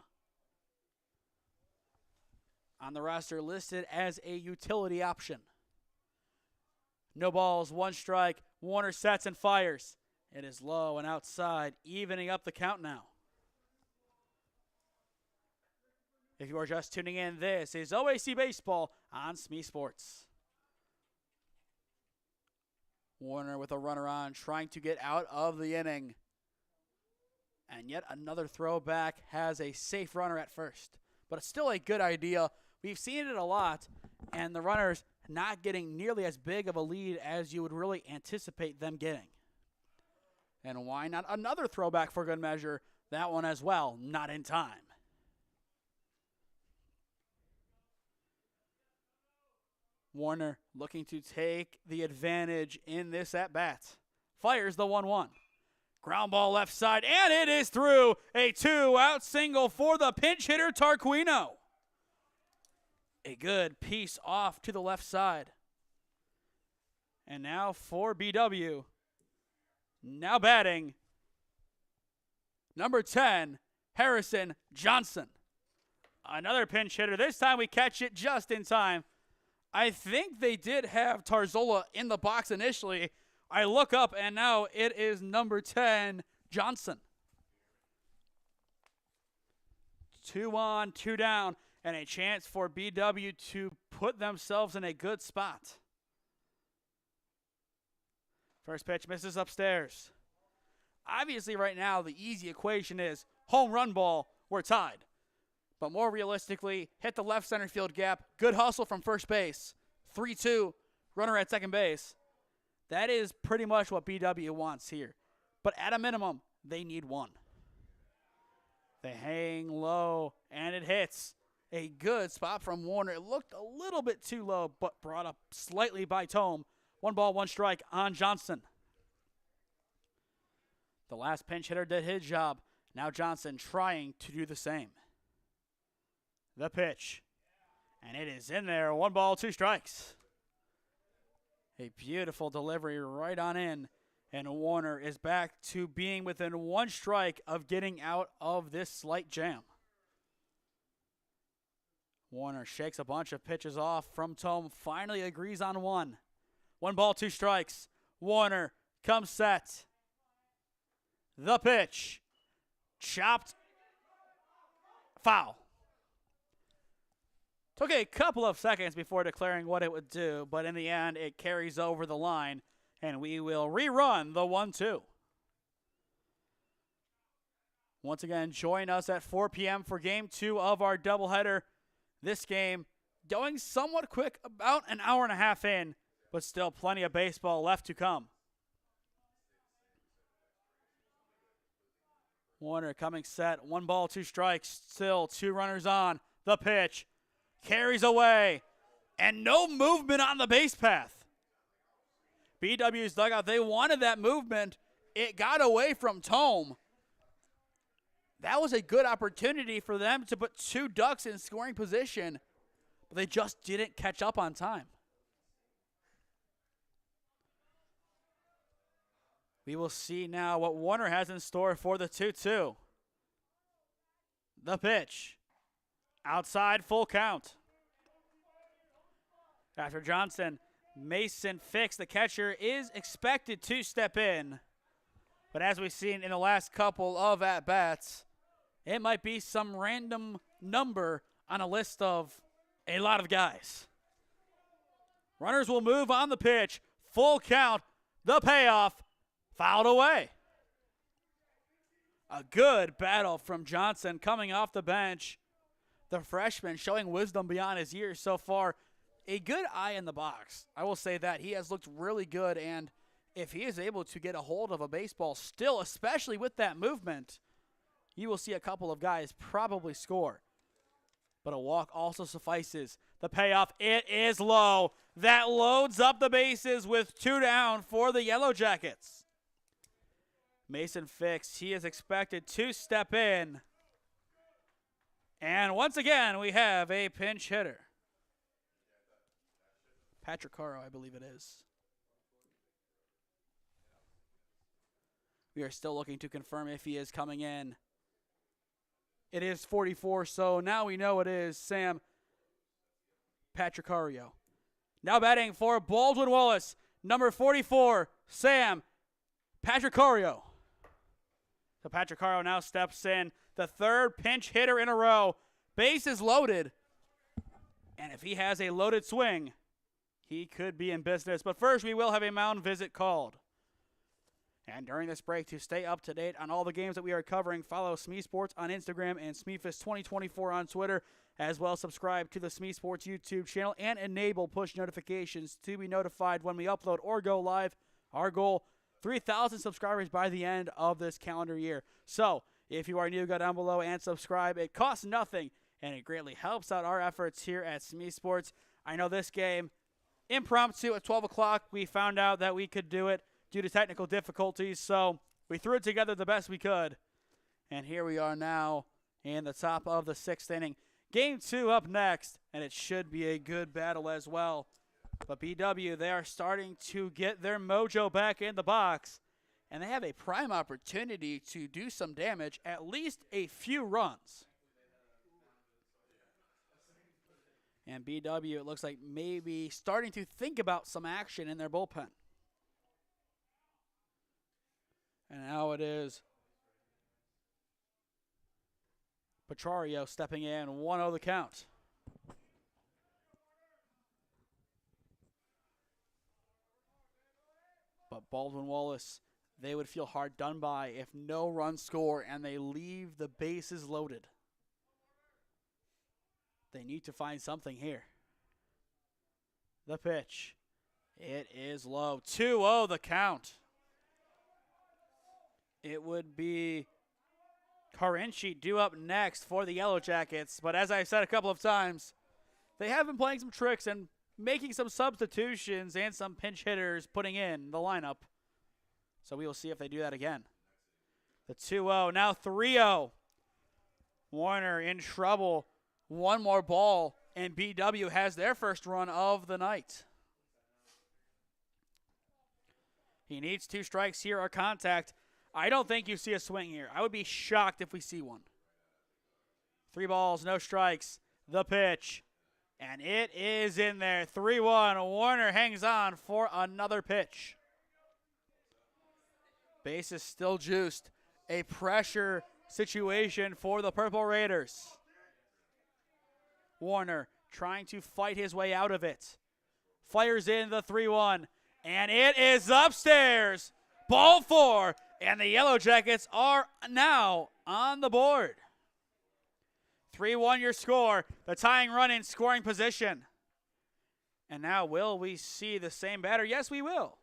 On the roster listed as a utility option. No balls, 1 strike. Warner sets and fires. It is low and outside, evening up the count now. If you are just tuning in, this is OAC Baseball on SmeeSports. Warner with a runner on, trying to get out of the inning. And yet another throwback has a safe runner at first. But it's still a good idea. We've seen it a lot, and the runners not getting nearly as big of a lead as you would really anticipate them getting. And why not another throwback for good measure? That one as well, not in time. Warner looking to take the advantage in this at-bat. Fires the 1-1. Ground ball left side, and it is through. A 2-out single for the pinch hitter, Tarquino. A good piece off to the left side. And now for BW. Now batting, number 10, Harrison Johnson. Another pinch hitter. This time we catch it just in time. I think they did have Tarzola in the box initially. I look up, and now it is number 10, Johnson. 2 on, 2 down, and a chance for BW to put themselves in a good spot. First pitch misses upstairs. Obviously, right now, the easy equation is home run ball, we're tied. But more realistically, hit the left center field gap. Good hustle from first base. 3-2, runner at second base. That is pretty much what BW wants here. But at a minimum, they need 1. They hang low, and it hits. A good spot from Warner. It looked a little bit too low, but brought up slightly by Tome. 1 ball, 1 strike on Johnson. The last pinch hitter did his job. Now Johnson trying to do the same. The pitch. And it is in there. 1 ball, 2 strikes. A beautiful delivery right on in. And Warner is back to being within 1 strike of getting out of this slight jam. Warner shakes a bunch of pitches off from Tome. Finally agrees on 1. 1 ball, 2 strikes. Warner comes set. The pitch. Chopped. Foul. Took a couple of seconds before declaring what it would do, but in the end, it carries over the line, and we will rerun the 1-2. Once again, join us at 4 p.m. for Game 2 of our doubleheader. This game going somewhat quick, about an hour and a half in, but still plenty of baseball left to come. Warner coming set. 1 ball, 2 strikes. Still 2 runners on. The pitch. Carries away. And no movement on the base path. BW's dugout, they wanted that movement. It got away from Tome. That was a good opportunity for them to put 2 ducks in scoring position, but they just didn't catch up on time. We will see now what Warner has in store for the 2-2. The pitch. Outside, full count. After Johnson, Mason Fix, the catcher, is expected to step in. But as we've seen in the last couple of at-bats, it might be some random number on a list of a lot of guys. Runners will move on the pitch. Full count. The payoff. Fouled away. A good battle from Johnson coming off the bench. The freshman showing wisdom beyond his years so far. A good eye in the box. I will say that. He has looked really good, and if he is able to get a hold of a baseball still, especially with that movement, you will see a couple of guys probably score. But a walk also suffices. The payoff, it is low. That loads up the bases with 2 down for the Yellow Jackets. Mason Fix, he is expected to step in. And once again, we have a pinch hitter. Patrick Caro, I believe it is. We are still looking to confirm if he is coming in. It is 44, so now we know it is Sam Patricario. Now batting for Baldwin Wallace, number 44, Sam Patricario. So Patricario now steps in, the 3rd pinch hitter in a row. Bases loaded. And if he has a loaded swing, he could be in business. But first, we will have a mound visit called. And during this break, to stay up to date on all the games that we are covering, follow SmeeSports on Instagram and SmeeFist2024 on Twitter. As well, subscribe to the SmeeSports YouTube channel and enable push notifications to be notified when we upload or go live. Our goal, 3,000 subscribers by the end of this calendar year. So, if you are new, go down below and subscribe. It costs nothing, and it greatly helps out our efforts here at SmeeSports. I know this game, impromptu at 12 o'clock, we found out that we could do it due to technical difficulties, so we threw it together the best we could. And here we are now in the top of the 6th inning. Game 2 up next, and it should be a good battle as well. But BW, they are starting to get their mojo back in the box, and they have a prime opportunity to do some damage, at least a few runs. And BW, it looks like maybe starting to think about some action in their bullpen. And now it is Pachario stepping in, 1-0 the count. But Baldwin Wallace, they would feel hard done by if no runs score and they leave the bases loaded. They need to find something here. The pitch. It is low. 2-0 the count. It would be Carinci due up next for the Yellow Jackets. But as I've said a couple of times, they have been playing some tricks and making some substitutions and some pinch hitters putting in the lineup. So we will see if they do that again. The 2-0, now 3-0. Warner in trouble. 1 more ball, and BW has their first run of the night. He needs 2 strikes here or contact. I don't think you see a swing here. I would be shocked if we see one. 3 balls, no strikes. The pitch. And it is in there. 3-1. Warner hangs on for another pitch. Base is still juiced. A pressure situation for the Purple Raiders. Warner trying to fight his way out of it. Fires in the 3-1. And it is upstairs. Ball 4. And the Yellow Jackets are now on the board. 3-1 your score. The tying run in scoring position. And now will we see the same batter? Yes, we will.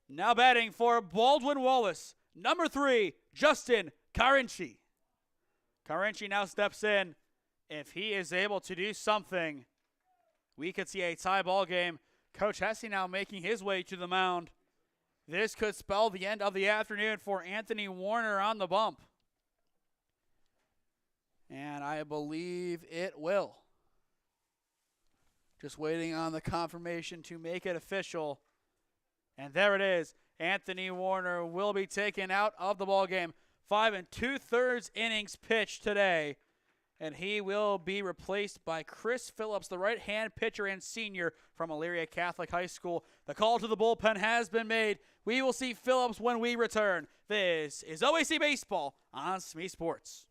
Now batting for Baldwin Wallace, Number 3, Justin Carinci. Carinci now steps in. If he is able to do something, we could see a tie ball game. Coach Hesse now making his way to the mound. This could spell the end of the afternoon for Anthony Warner on the bump. And I believe it will. Just waiting on the confirmation to make it official. And there it is. Anthony Warner will be taken out of the ball game. 5 2/3 innings pitched today. And he will be replaced by Chris Phillips, the right-hand pitcher and senior from Elyria Catholic High School. The call to the bullpen has been made. We will see Phillips when we return. This is OAC Baseball on SmeeSports.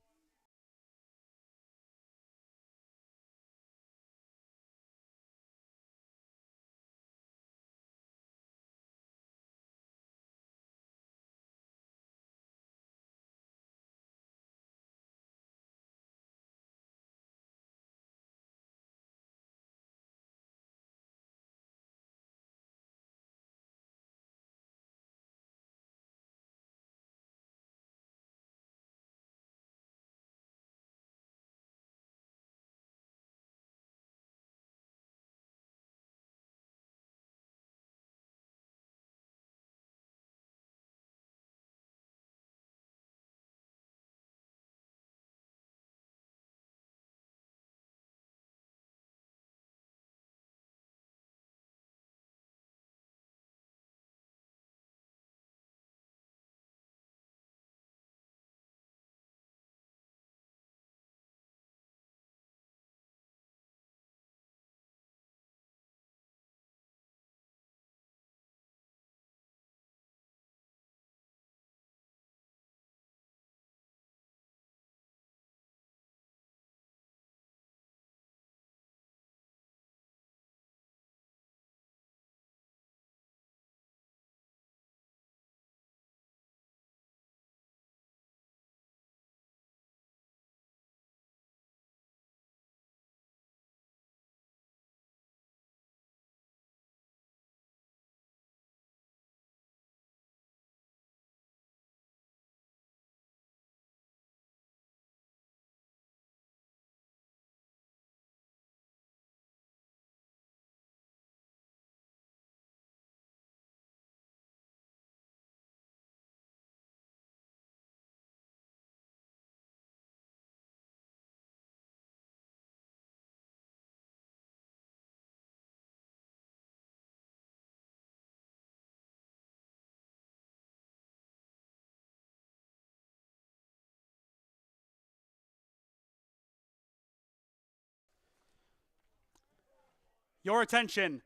Your attention.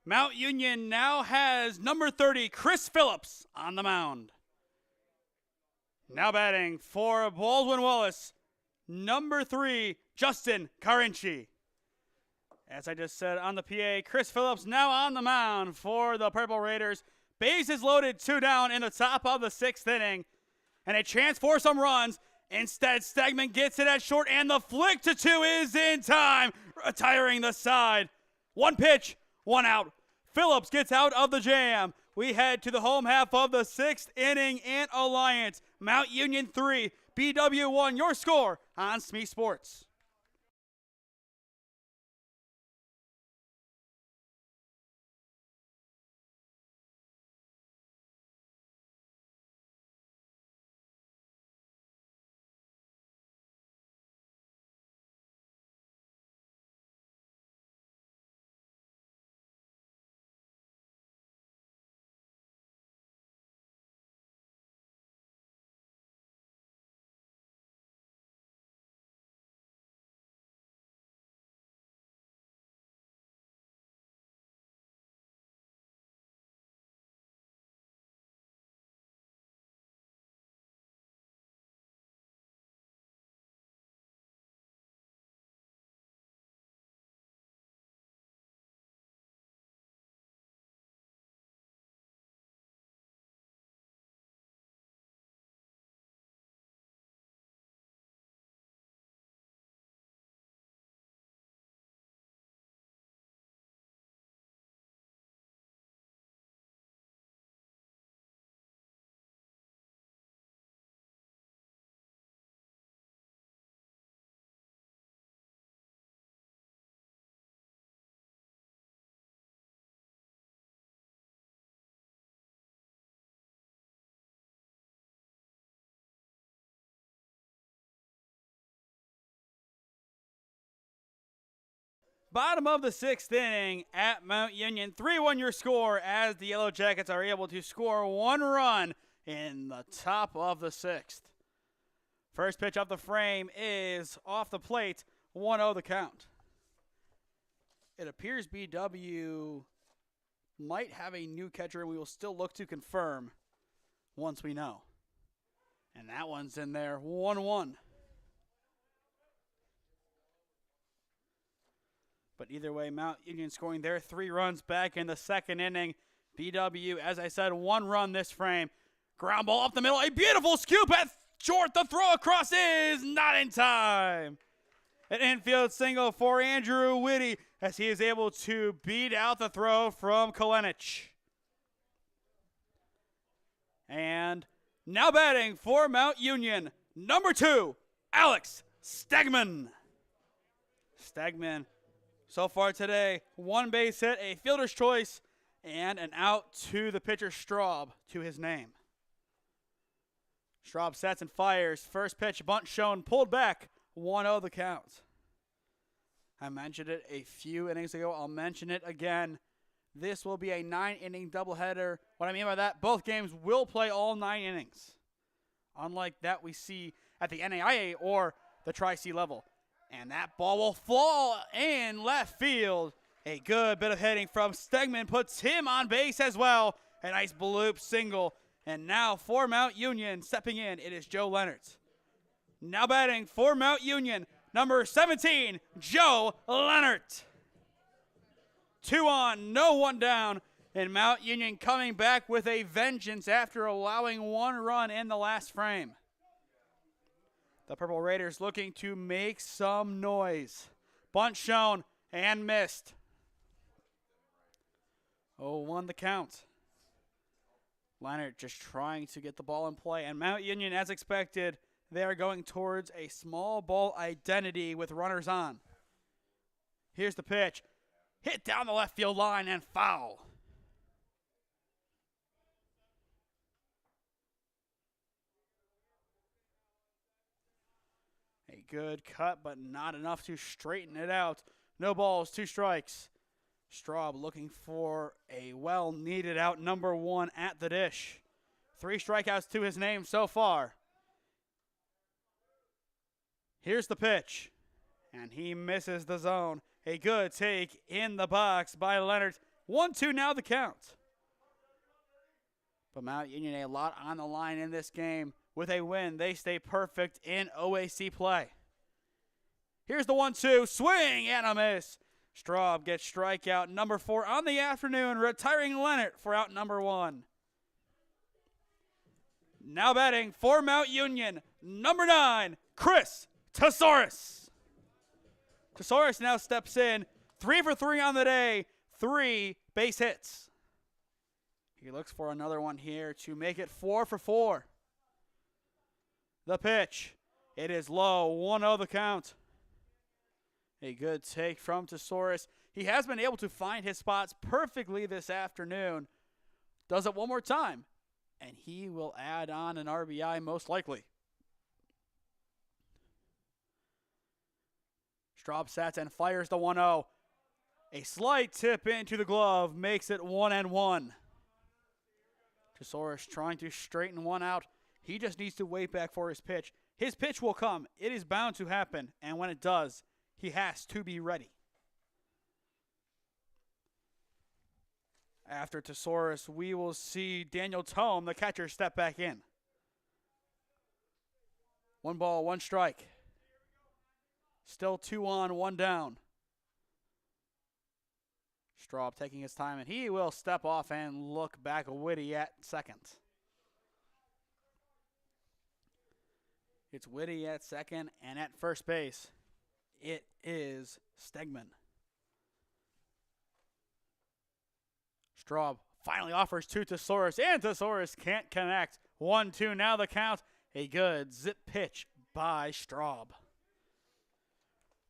Mount Union now has number 30, Chris Phillips, on the mound. Now batting for Baldwin Wallace, number 3, Justin Carinci. As I just said on the PA, Chris Phillips now on the mound for the Purple Raiders. Bases loaded, 2 down in the top of the 6th inning. And a chance for some runs. Instead, Stegman gets it at short, and the flick to 2 is in time, retiring the side. 1 pitch, 1 out. Phillips gets out of the jam. We head to the home half of the 6th inning in Alliance. Mount Union 3, BW 1, your score on SmeeSports. Bottom of the sixth inning at Mount Union. 3-1 your score as the Yellow Jackets are able to score 1 run in the top of the sixth. First pitch off the frame is off the plate, 1-0 the count. It appears BW might have a new catcher, and we will still look to confirm once we know. And that one's in there, 1-1. But either way, Mount Union scoring their 3 runs back in the second inning. BW, as I said, 1 run this frame. Ground ball up the middle, a beautiful scoop at short. The throw across is not in time. An infield single for Andrew Whitty as he is able to beat out the throw from Kalenich. And now batting for Mount Union, number 2, Alex Stegman. Stegman, so far today, 1 base hit, a fielder's choice, and an out to the pitcher Straub to his name. Straub sets and fires. First pitch, bunt shown, pulled back, 1-0 the count. I mentioned it a few innings ago. I'll mention it again. This will be a 9-inning doubleheader. What I mean by that, both games will play all 9 innings. Unlike that we see at the NAIA or the Tri-C level. And that ball will fall in left field. A good bit of hitting from Stegman puts him on base as well. A nice bloop single. And now for Mount Union, stepping in, it is Joe Leonard. Now batting for Mount Union, number 17, Joe Leonard. 2 on, no 1 down. And Mount Union coming back with a vengeance after allowing 1 run in the last frame. The Purple Raiders looking to make some noise. Bunt shown and missed. 0-1 the count. Leonard just trying to get the ball in play. And Mount Union, as expected, they are going towards a small ball identity with runners on. Here's the pitch. Hit down the left field line and foul. A good cut, but not enough to straighten it out. No balls, 2 strikes. Straub looking for a well-needed out, number 1 at the dish. 3 strikeouts to his name so far. Here's the pitch, and he misses the zone. A good take in the box by Leonard. 1-2 now the count. But Mount Union a lot on the line in this game. With a win, they stay perfect in OAC play. Here's the 1-2, swing and a miss. Straub gets strikeout number 4 on the afternoon, retiring Leonard for out number 1. Now batting for Mount Union, number 9, Chris Tesaurus. Tesaurus now steps in, 3 for 3 on the day, 3 base hits. He looks for another one here to make it 4 for 4. The pitch, it is low, 1-0 the count. A good take from Tesaurus. He has been able to find his spots perfectly this afternoon. Does it one more time, and he will add on an RBI most likely. Straub sets and fires the 1-0. A slight tip into the glove makes it 1-1. Tesaurus trying to straighten one out. He just needs to wait back for his pitch. His pitch will come. It is bound to happen, and when it does, he has to be ready. After Tesaurus, we will see Daniel Tome, the catcher, step back in. 1 ball, 1 strike. Still 2 on, 1 down. Straub taking his time, and he will step off and look back Whitty at second. It's Whitty at second, and at first base, it is Stegman. Straub finally offers to Tesaurus, and Tesaurus can't connect. 1-2 now the count. A good zip pitch by Straub.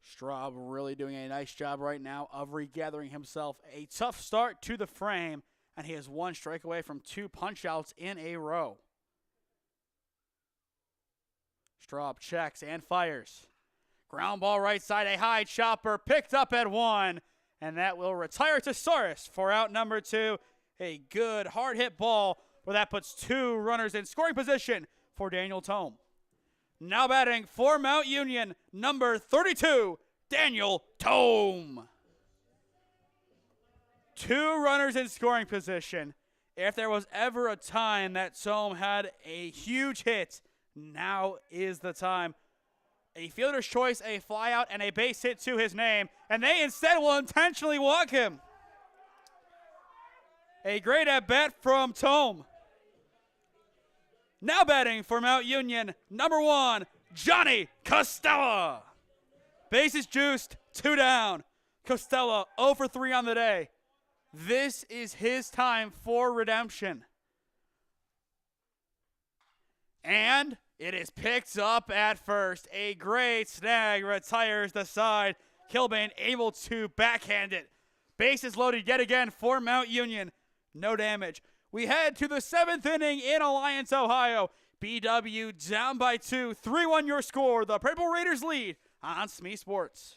Straub really doing a nice job right now of regathering himself. A tough start to the frame, and he is 1 strike away from 2 punch-outs in a row. Straub checks and fires. Ground ball right side, a high chopper picked up at 1, and that will retire to Soros for out number 2. A good hard hit ball where that puts 2 runners in scoring position for Daniel Tome. Now batting for Mount Union, number 32, Daniel Tome. 2 runners in scoring position. If there was ever a time that Tome had a huge hit, now is the time. A fielder's choice, a fly out, and a base hit to his name, and they instead will intentionally walk him. A great at-bat from Tome. Now batting for Mount Union, number 1, Johnny Costella. Bases juiced, 2 down. Costella 0 for 3 on the day. This is his time for redemption. And it is picked up at first. A great snag retires the side. Kilbane able to backhand it. Bases loaded yet again for Mount Union. No damage. We head to the 7th inning in Alliance, Ohio. BW down by 2. 3-1 your score. The Purple Raiders lead on SmeeSports.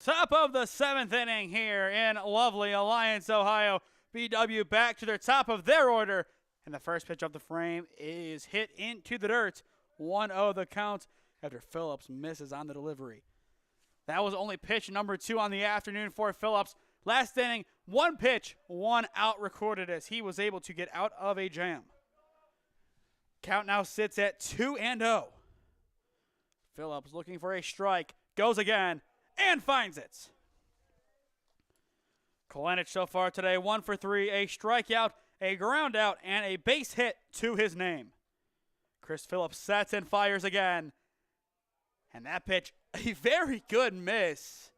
Top of the 7th inning here in lovely Alliance, Ohio. BW back to their top of their order. And the first pitch of the frame is hit into the dirt. 1-0 the count after Phillips misses on the delivery. That was only pitch number 2 on the afternoon for Phillips. Last inning, 1 pitch, 1 out recorded as he was able to get out of a jam. Count now sits at 2-0. Phillips looking for a strike. Goes again. And finds it. Kalenic so far today, 1 for 3, a strikeout, a ground out, and a base hit to his name. Chris Phillips sets and fires again. And that pitch, a very good miss.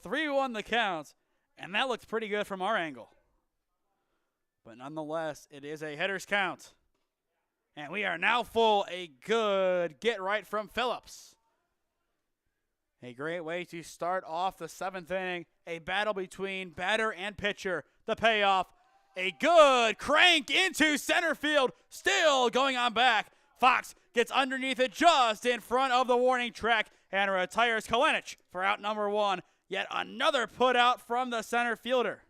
3-1 the count, and that looks pretty good from our angle. But nonetheless, it is a hitter's count. And we are now full, a good get right from Phillips. A great way to start off the 7th inning. A battle between batter and pitcher. The payoff. A good crank into center field. Still going on back. Fox gets underneath it just in front of the warning track and retires Kalenic for out number 1. Yet another put out from the center fielder.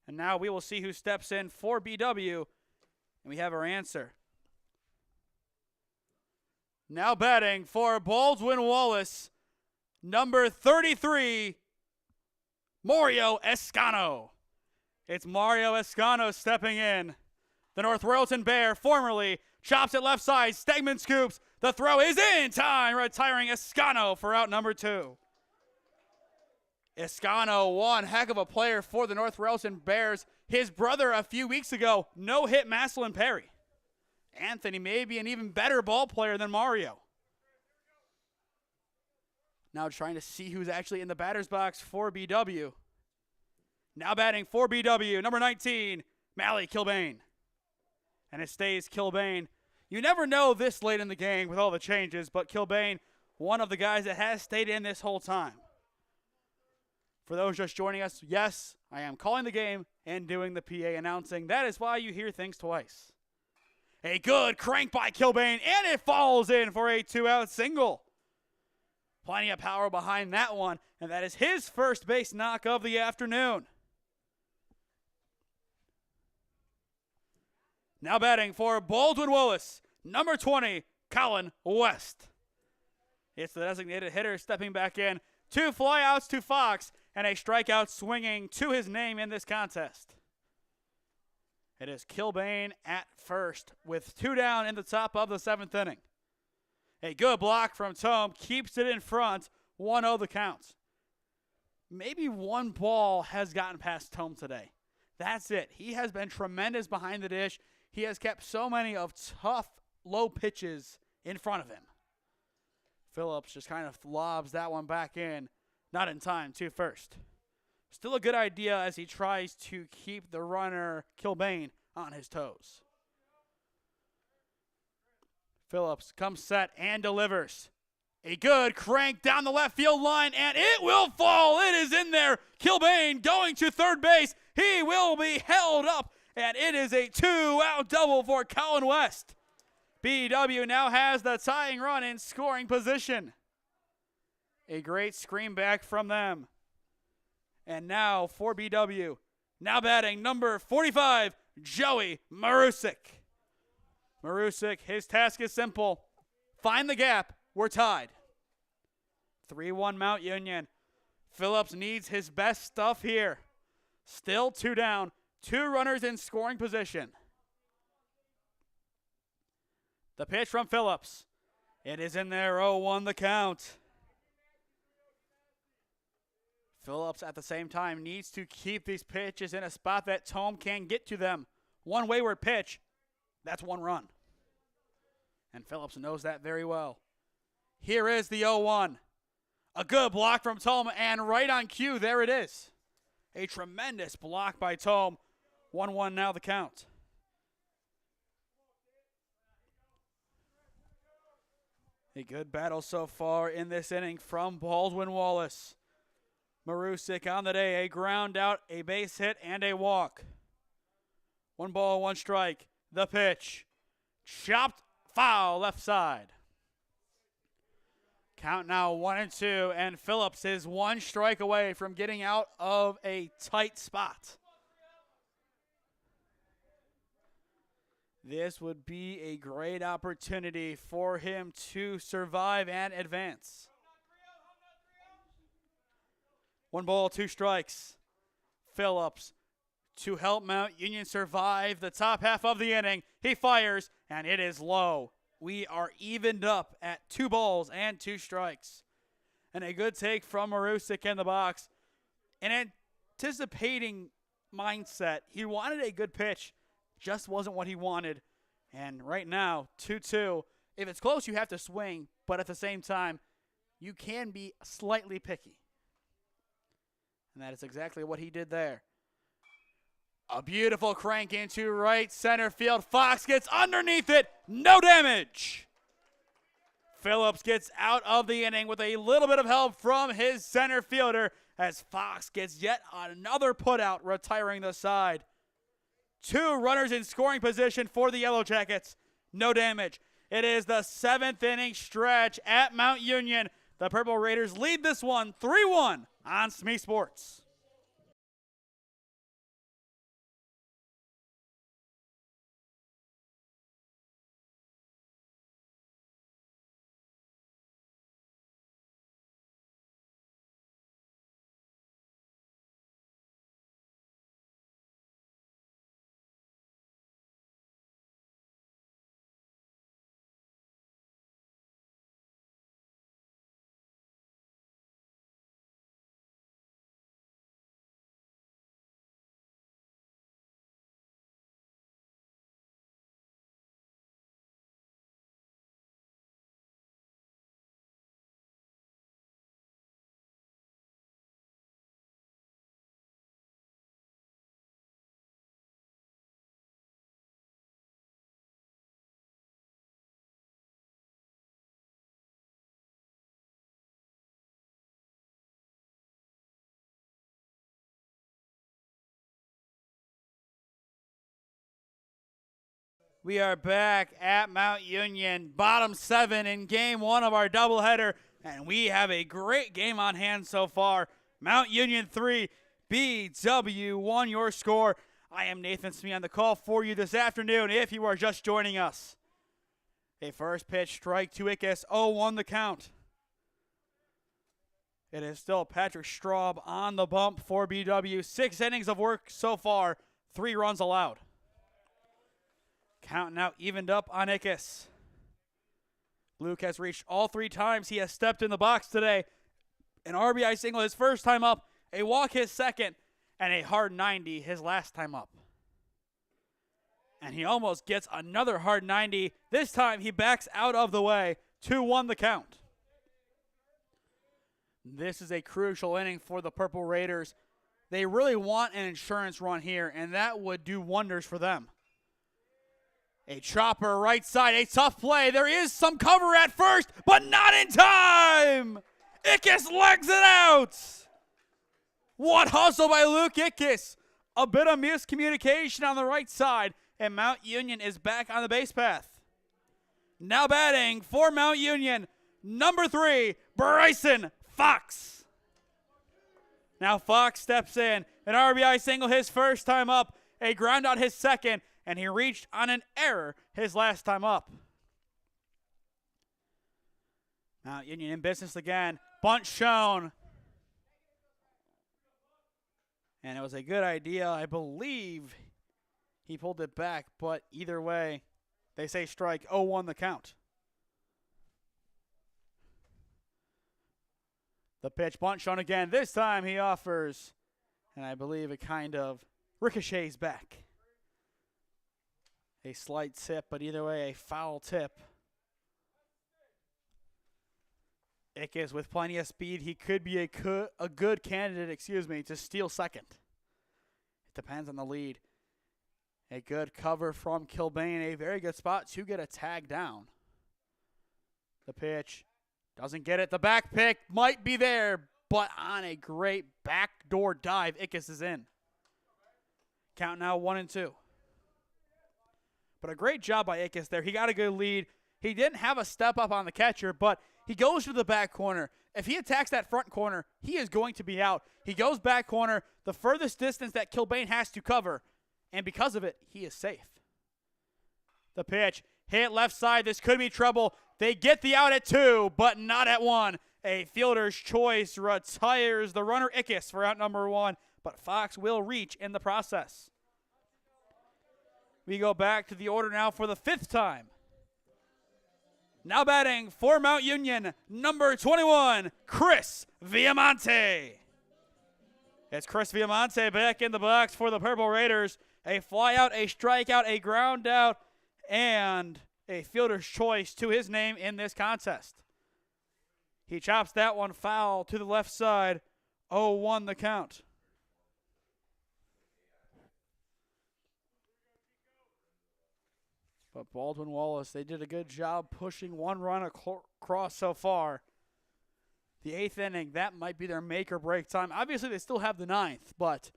And now we will see who steps in for BW. And we have our answer. Now batting for Baldwin Wallace, number 33, Mario Escano. It's Mario Escano stepping in. The North Royalton Bear, formerly, chops it left side. Stegman scoops. The throw is in time, retiring Escano for out number 2. Escano, one heck of a player for the North Royalton Bears. His brother a few weeks ago, no-hit Maslin Perry. Anthony may be an even better ball player than Mario. Now trying to see who's actually in the batter's box for BW. Now batting for BW, number 19, Mally Kilbane. And it stays Kilbane. You never know this late in the game with all the changes, but Kilbane, one of the guys that has stayed in this whole time. For those just joining us, yes, I am calling the game and doing the PA announcing. That is why you hear things twice. A good crank by Kilbane, and it falls in for a 2-out single. Plenty of power behind that one, and that is his first base knock of the afternoon. Now batting for Baldwin Wallace, number 20, Colin West. It's the designated hitter stepping back in. 2 flyouts to Fox and a strikeout swinging to his name in this contest. It is Kilbane at first with 2 down in the top of the 7th inning. A good block from Tome keeps it in front, 1-0 the count. Maybe one ball has gotten past Tome today. That's it. He has been tremendous behind the dish. He has kept so many of tough, low pitches in front of him. Phillips just kind of lobs that one back in. Not in time, to first. Still a good idea as he tries to keep the runner, Kilbane, on his toes. Phillips comes set and delivers. A good crank down the left field line, and it will fall. It is in there. Kilbane going to third base. He will be held up, and it is a 2-out double for Colin West. BW now has the tying run in scoring position. A great screen back from them. And now for BW, now batting number 45, Joey Marusik. Marusik, his task is simple. Find the gap. We're tied. 3-1 Mount Union. Phillips needs his best stuff here. Still 2 down. 2 runners in scoring position. The pitch from Phillips. It is in there, 0-1 the count. Phillips at the same time needs to keep these pitches in a spot that Tome can get to them. One wayward pitch, that's 1 run. And Phillips knows that very well. Here is the 0-1. A good block from Tome, and right on cue, there it is. A tremendous block by Tome. 1-1 now the count. A good battle so far in this inning from Baldwin Wallace. Marusik on the day, a ground out, a base hit, and a walk. 1 ball, 1 strike. The pitch. Chopped foul left side. Count now 1-2, and Phillips is 1 strike away from getting out of a tight spot. This would be a great opportunity for him to survive and advance. 1 ball, 2 strikes. Phillips to help Mount Union survive the top half of the inning. He fires, and it is low. We are evened up at 2 balls and 2 strikes. And a good take from Marusik in the box. An anticipating mindset. He wanted a good pitch. Just wasn't what he wanted. And right now, 2-2. If it's close, you have to swing. But at the same time, you can be slightly picky. And that is exactly what he did there. A beautiful crank into right center field. Fox gets underneath it. No damage. Phillips gets out of the inning with a little bit of help from his center fielder as Fox gets yet another putout, retiring the side. 2 runners in scoring position for the Yellow Jackets. No damage. It is the 7th inning stretch at Mount Union. The Purple Raiders lead this one 3-1 on SmeeSports. We are back at Mount Union, bottom 7 in game 1 of our doubleheader, and we have a great game on hand so far. Mount Union 3, BW 1 your score. I am Nathan Smee on the call for you this afternoon if you are just joining us. A first pitch strike to Ickes, 0-1 the count. It is still Patrick Straub on the bump for BW. 6 innings of work so far, 3 runs allowed. Count now evened up on Ickes. Luke has reached all 3 times he has stepped in the box today. An RBI single his first time up, a walk his second, and a hard 90 his last time up. And he almost gets another hard 90. This time he backs out of the way. 2-1 the count. This is a crucial inning for the Purple Raiders. They really want an insurance run here, and that would do wonders for them. A chopper right side, a tough play. There is some cover at first, but not in time. Ickes legs it out. What hustle by Luke Ickes. A bit of miscommunication on the right side, and Mount Union is back on the base path. Now batting for Mount Union, number 3, Bryson Fox. Now Fox steps in. An RBI single his first time up, a ground out his second, and he reached on an error his last time up. Mount Union in business again. Bunt shown. And it was a good idea. I believe he pulled it back, but either way, they say strike. 0-1 the count. The pitch, bunt shown again. This time he offers, and I believe it kind of ricochets back. A slight tip, but either way, a foul tip. Ickes with plenty of speed. He could be a good candidate, to steal second. It depends on the lead. A good cover from Kilbane. A very good spot to get a tag down. The pitch doesn't get it. The back pick might be there, but on a great backdoor dive, Ickes is in. Count now 1-2. But a great job by Ickes there. He got a good lead. He didn't have a step up on the catcher, but he goes to the back corner. If he attacks that front corner, he is going to be out. He goes back corner, the furthest distance that Kilbane has to cover, and because of it, he is safe. The pitch, hit left side. This could be trouble. They get the out at 2, but not at 1. A fielder's choice retires the runner Ickes for out number 1, but Fox will reach in the process. We go back to the order now for the 5th time. Now batting for Mount Union, number 21, Chris Viamonte. It's Chris Viamonte back in the box for the Purple Raiders. A flyout, a strikeout, a ground out, and a fielder's choice to his name in this contest. He chops that one foul to the left side. 0-1 the count. But Baldwin Wallace, they did a good job pushing 1 run across so far. The 8th inning, that might be their make or break time. Obviously, they still have the 9th, but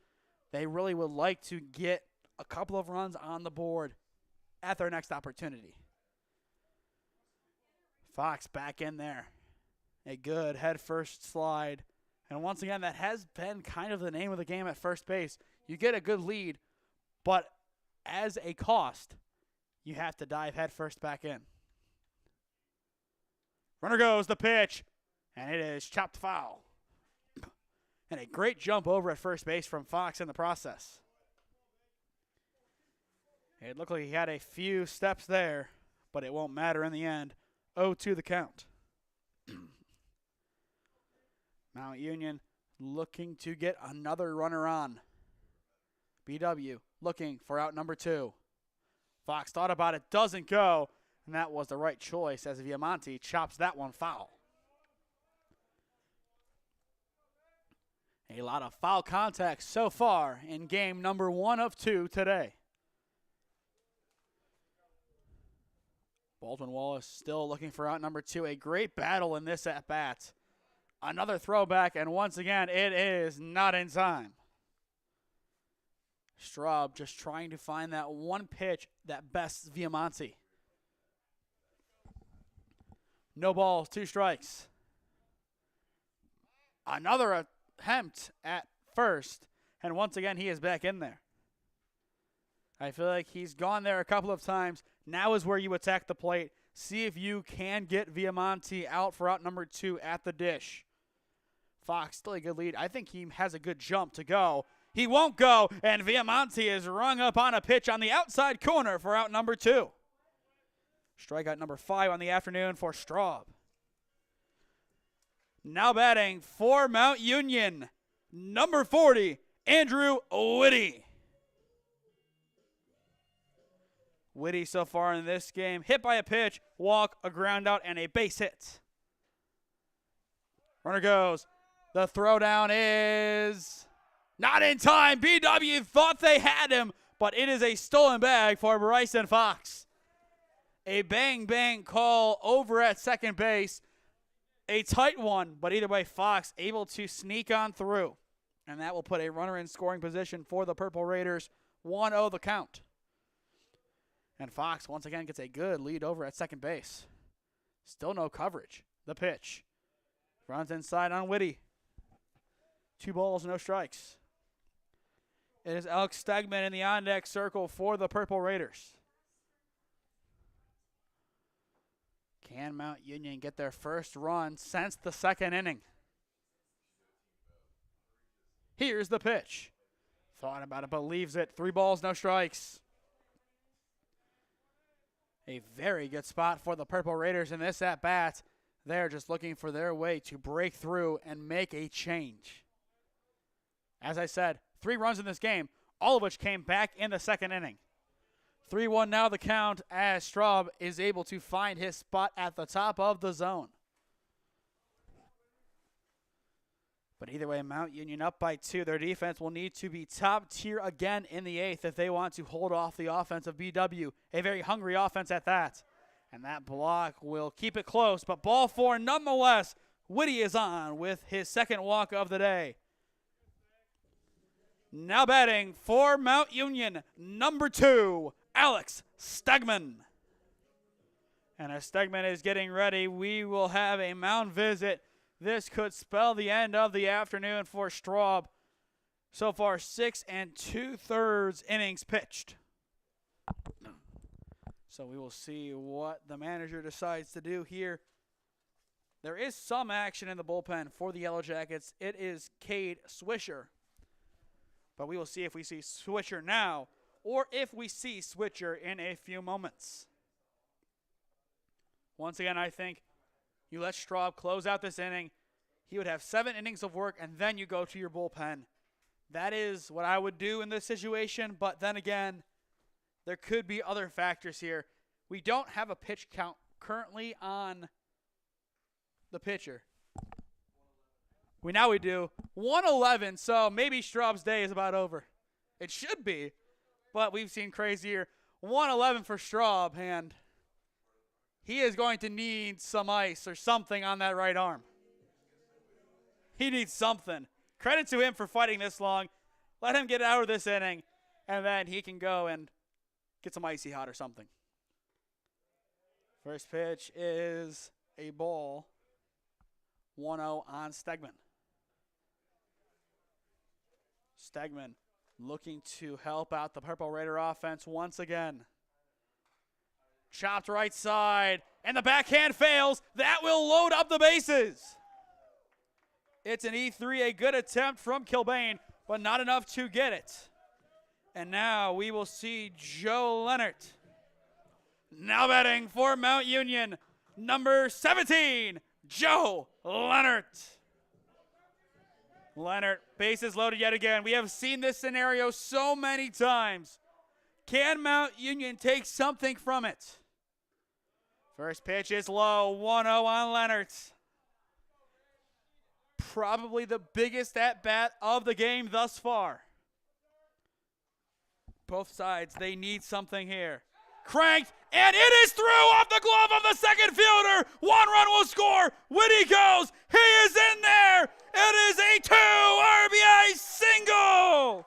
they really would like to get a couple of runs on the board at their next opportunity. Fox back in there. A good head first slide. And once again, that has been kind of the name of the game at first base. You get a good lead, but as a cost, you have to dive head first back in. Runner goes, the pitch, and it is chopped foul. And a great jump over at first base from Fox in the process. It looked like he had a few steps there, but it won't matter in the end. 0-2 the count. Mount Union looking to get another runner on. BW looking for out number 2. Fox thought about it, doesn't go, and that was the right choice as Viamonte chops that one foul. A lot of foul contact so far in game number 1 of 2 today. Baldwin Wallace still looking for out number 2. A great battle in this at-bat. Another throwback, and once again, it is not in time. Straub just trying to find that one pitch that bests Viamonte. No balls, 2 strikes. Another attempt at first, and once again he is back in there. I feel like he's gone there a couple of times. Now is where you attack the plate. See if you can get Viamonte out for out number 2 at the dish. Fox still a good lead. I think he has a good jump to go. He won't go, and Viamonte is rung up on a pitch on the outside corner for out number 2. Strikeout number 5 on the afternoon for Straub. Now batting for Mount Union, number 40, Andrew Whitty. Whitty so far in this game, hit by a pitch, walk, a ground out, and a base hit. Runner goes. The throwdown is not in time. BW thought they had him, but it is a stolen bag for Bryson Fox. A bang-bang call over at second base. A tight one, but either way, Fox able to sneak on through. And that will put a runner in scoring position for the Purple Raiders. 1-0 the count. And Fox once again gets a good lead over at second base. Still no coverage. The pitch. Runs inside on Whitty. 2 balls, no strikes. It is Alex Stegman in the on-deck circle for the Purple Raiders. Can Mount Union get their first run since the second inning? Here's the pitch. Thought about it, believes it. 3 balls, no strikes. A very good spot for the Purple Raiders in this at-bat. They're just looking for their way to break through and make a change. As I said, 3 runs in this game, all of which came back in the second inning. 3-1 now the count as Straub is able to find his spot at the top of the zone. But either way, Mount Union up by 2. Their defense will need to be top tier again in the 8th if they want to hold off the offense of BW. A very hungry offense at that. And that block will keep it close, but ball 4 nonetheless. Whitty is on with his second walk of the day. Now batting for Mount Union, number 2, Alex Stegman. And as Stegman is getting ready, we will have a mound visit. This could spell the end of the afternoon for Straub. So far, 6 2/3 innings pitched. So we will see what the manager decides to do here. There is some action in the bullpen for the Yellow Jackets. It is Cade Swisher. But we will see if we see Swisher now or if we see Switcher in a few moments. Once again, I think you let Straub close out this inning. He would have 7 innings of work, and then you go to your bullpen. That is what I would do in this situation, but then again, there could be other factors here. We don't have a pitch count currently on the pitcher. We do. 111, so maybe Straub's day is about over. It should be, but we've seen crazier. 111 for Straub, and he is going to need some ice or something on that right arm. He needs something. Credit to him for fighting this long. Let him get out of this inning, and then he can go and get some icy hot or something. First pitch is a ball. 1-0 on Stegman. Stegman looking to help out the Purple Raider offense once again. Chopped right side, and the backhand fails. That will load up the bases. It's an E3, a good attempt from Kilbane, but not enough to get it. And now we will see Joe Leonard. Now batting for Mount Union, number 17, Joe Leonard. Leonard, bases loaded yet again. We have seen this scenario so many times. Can Mount Union take something from it? First pitch is low, 1-0 on Leonard. Probably the biggest at-bat of the game thus far. Both sides, they need something here. Cranked, and it is through off the glove of the second fielder. 1 run will score. Whitty goes. He is in there. It is a 2 RBI single.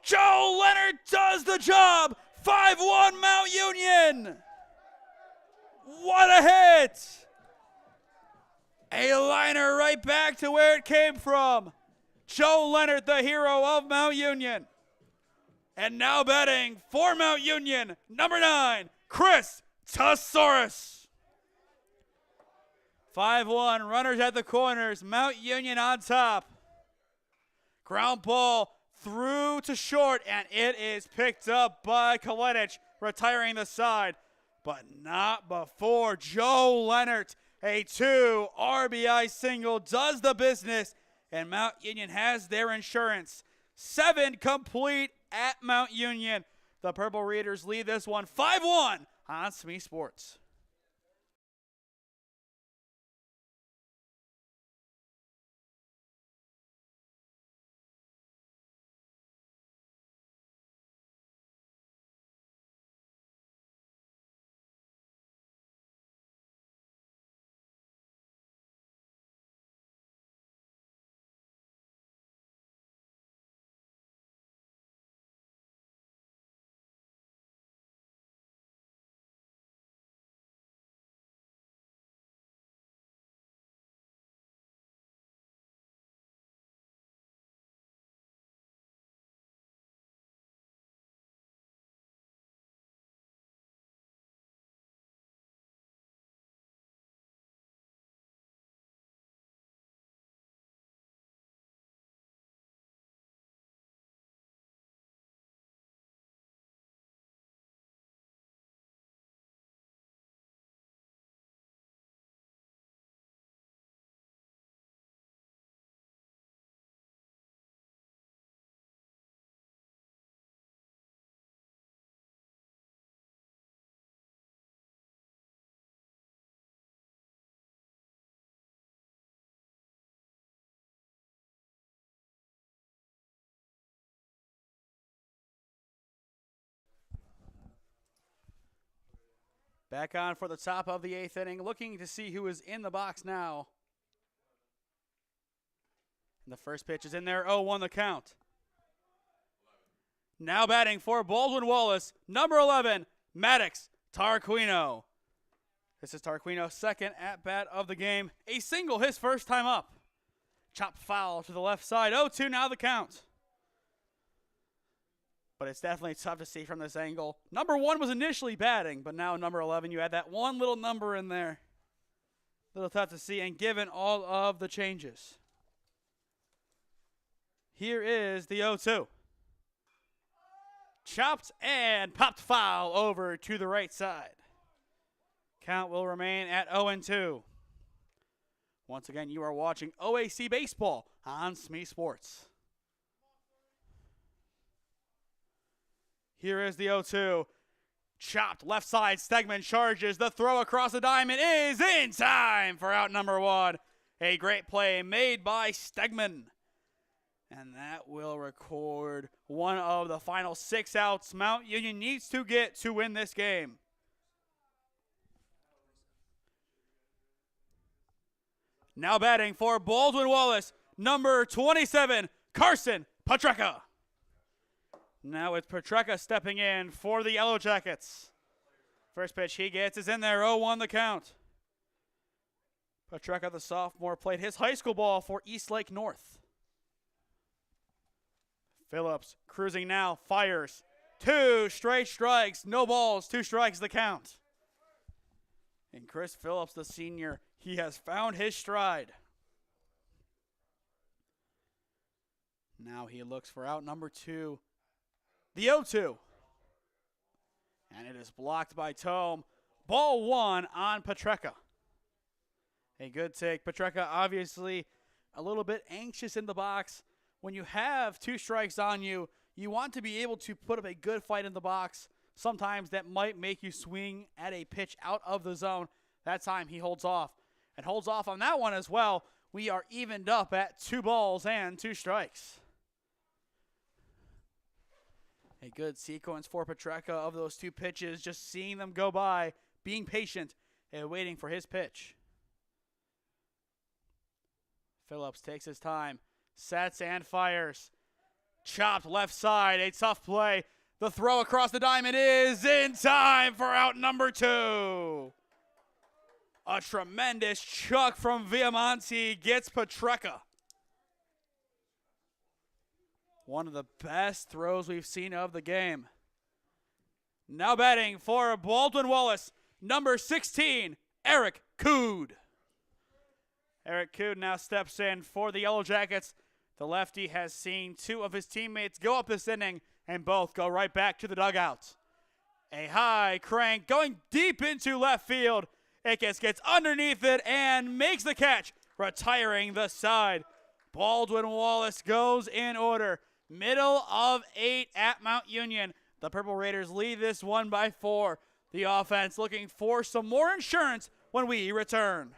Joe Leonard does the job. 5-1 Mount Union. What a hit. A liner right back to where it came from. Joe Leonard, the hero of Mount Union. And now batting for Mount Union, number 9, Chris Tesauris. 5-1, runners at the corners, Mount Union on top. Ground ball through to short, and it is picked up by Kalenich, retiring the side. But not before Joe Leonard, a 2 RBI single, does the business, and Mount Union has their insurance. 7 complete at Mount Union. The Purple Raiders lead this one 5-1 on SmeeSports. Back on for the top of the 8th inning, looking to see who is in the box now. And the first pitch is in there, 0-1 the count. Now batting for Baldwin Wallace, number 11, Maddox Tarquino. This is Tarquino's second at-bat of the game. A single his first time up. Chopped foul to the left side, 0-2 now the count. But it's definitely tough to see from this angle. Number 1 was initially batting, but now number 11, you add that one little number in there. A little tough to see, and given all of the changes. Here is the 0-2. Chopped and popped foul over to the right side. Count will remain at 0-2. Once again, you are watching OAC Baseball on SmeeSports. Here is the 0-2. Chopped left side. Stegman charges. The throw across the diamond is in time for out number 1. A great play made by Stegman. And that will record one of the final 6 outs Mount Union needs to get to win this game. Now batting for Baldwin Wallace, number 27, Carson Petreka. Now it's Petreka stepping in for the Yellow Jackets. First pitch he gets is in there, 0-1 the count. Petreka, the sophomore, played his high school ball for Eastlake North. Phillips cruising now, fires. 2 straight strikes, no balls, 2 strikes the count. And Chris Phillips, the senior, he has found his stride. Now he looks for out number 2. The 0-2. And it is blocked by Tome. Ball 1 on Petreka. A good take. Petreka obviously a little bit anxious in the box. When you have 2 strikes on you, you want to be able to put up a good fight in the box. Sometimes that might make you swing at a pitch out of the zone. That time he holds off. And holds off on that one as well. We are evened up at 2 balls and 2 strikes. A good sequence for Petreka of those 2 pitches, just seeing them go by, being patient, and waiting for his pitch. Phillips takes his time, sets and fires. Chopped left side, a tough play. The throw across the diamond is in time for out number 2. A tremendous chuck from Viamonte gets Petreka. One of the best throws we've seen of the game. Now batting for Baldwin Wallace, number 16, Eric Cood. Eric Cood now steps in for the Yellow Jackets. The lefty has seen 2 of his teammates go up this inning, and both go right back to the dugout. A high crank going deep into left field. Ickes gets underneath it and makes the catch, retiring the side. Baldwin Wallace goes in order. Middle of 8 at Mount Union. The Purple Raiders lead this one by 4. The offense looking for some more insurance when we return.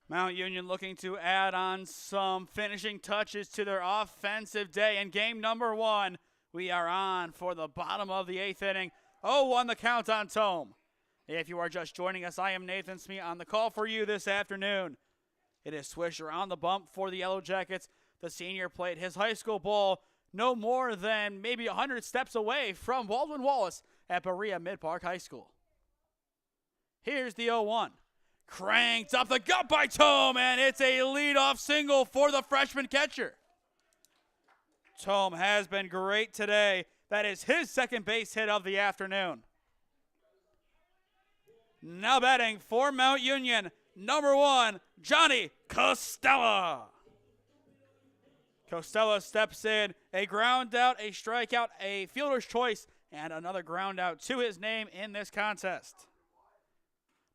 Mount Union looking to add on some finishing touches to their offensive day. In game number 1, we are on for the bottom of the 8th inning. 0-1 the count on Tome. If you are just joining us, I am Nathan Smee on the call for you this afternoon. It is Swisher on the bump for the Yellow Jackets. The senior played his high school ball no more than maybe 100 steps away from Baldwin Wallace at Berea Mid-Park High School. Here's the 0-1. Cranked up the gut by Tome, and it's a leadoff single for the freshman catcher. Tome has been great today. That is his second base hit of the afternoon. Now batting for Mount Union, number 1, Johnny Costella. Costella steps in, a ground out, a strikeout, a fielder's choice, and another ground out to his name in this contest.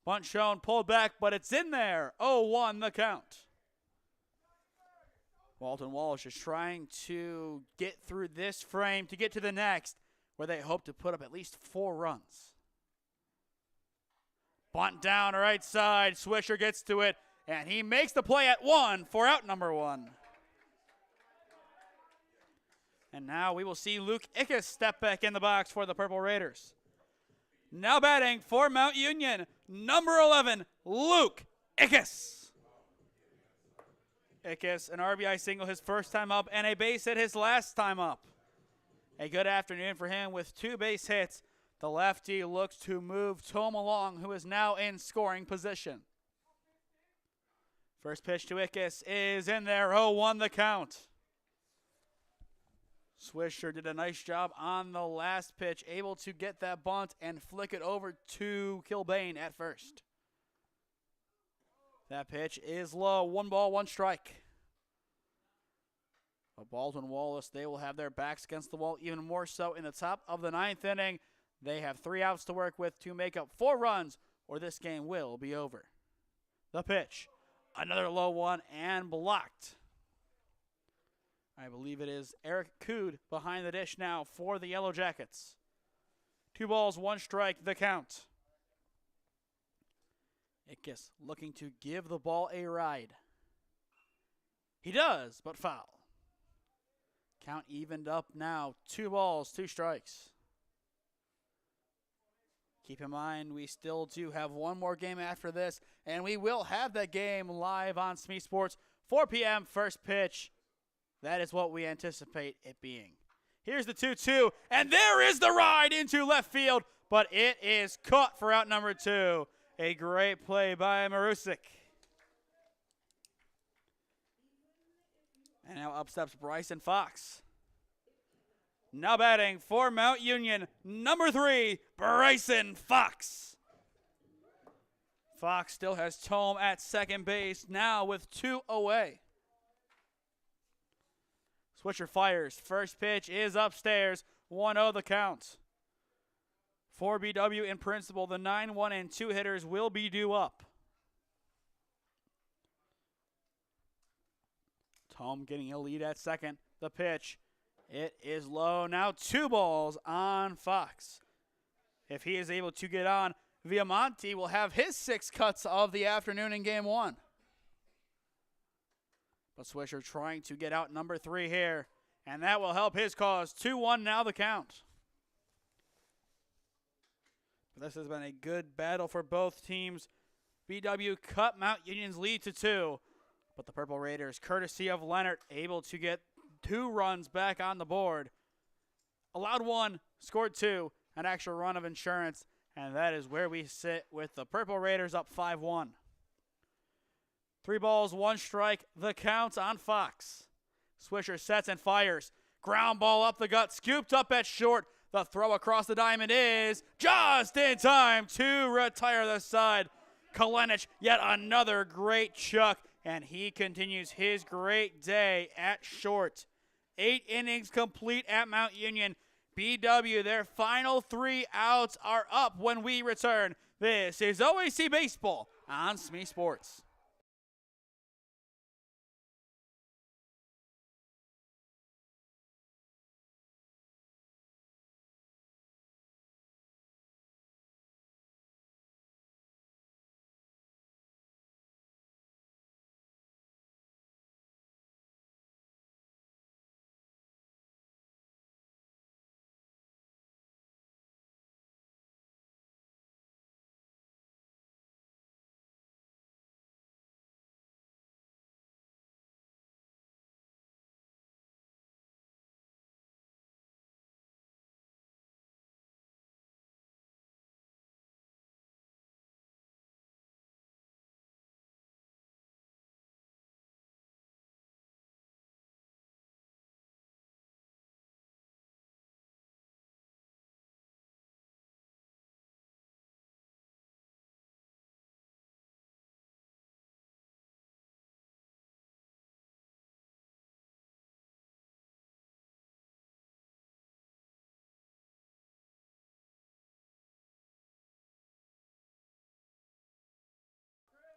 Bunt shown, pulled back, but it's in there. 0-1 the count. Baldwin Wallace is trying to get through this frame to get to the next, where they hope to put up at least 4 runs. Bunt down right side. Swisher gets to it, and he makes the play at 1 for out number 1. And now we will see Luke Ickes step back in the box for the Purple Raiders. Now batting for Mount Union, number 11, Luke Ickes. Ickes, an RBI single his first time up and a base hit his last time up. A good afternoon for him with 2 base hits. The lefty looks to move Tome along, who is now in scoring position. First pitch to Ickes is in there, 0-1 the count. Swisher did a nice job on the last pitch, able to get that bunt and flick it over to Kilbane at first. That pitch is low, 1 ball, 1 strike. But Baldwin Wallace, they will have their backs against the wall even more so in the top of the 9th inning. They have 3 outs to work with to make up 4 runs, or this game will be over. The pitch, another low one and blocked. I believe it is Eric Cood behind the dish now for the Yellow Jackets. 2 balls, 1 strike, the count. Ickes looking to give the ball a ride. He does, but foul. Count evened up now. 2 balls, 2 strikes. Keep in mind, we still do have one more game after this, and we will have that game live on SmeeSports, 4 p.m., first pitch. That is what we anticipate it being. Here's the 2-2, and there is the ride into left field, but it is caught for out number 2. A great play by Marusic. And now up steps Bryson Fox. Now batting for Mount Union, number 3, Bryson Fox. Fox still has Tome at second base, now with 2 away. Switcher fires. First pitch is upstairs. 1-0 the count. For BW in principle, the 9, 1, and 2 hitters will be due up. Tome getting a lead at second. The pitch. It is low. Now 2 balls on Fox. If he is able to get on, Viamonte will have his 6 cuts of the afternoon in game 1. But Swisher trying to get out number 3 here, and that will help his cause. 2-1 now the count. But this has been a good battle for both teams. BW cut Mount Union's lead to 2, but the Purple Raiders, courtesy of Leonard, able to get 2 runs back on the board. Allowed 1, scored 2, an extra run of insurance, and that is where we sit with the Purple Raiders up 5-1. 3 balls, 1 strike, the count on Fox. Swisher sets and fires. Ground ball up the gut, scooped up at short. The throw across the diamond is just in time to retire the side. Kalenich, yet another great chuck, and he continues his great day at short. 8 innings complete at Mount Union. BW, their final 3 outs are up when we return. This is OAC Baseball on SmeeSports.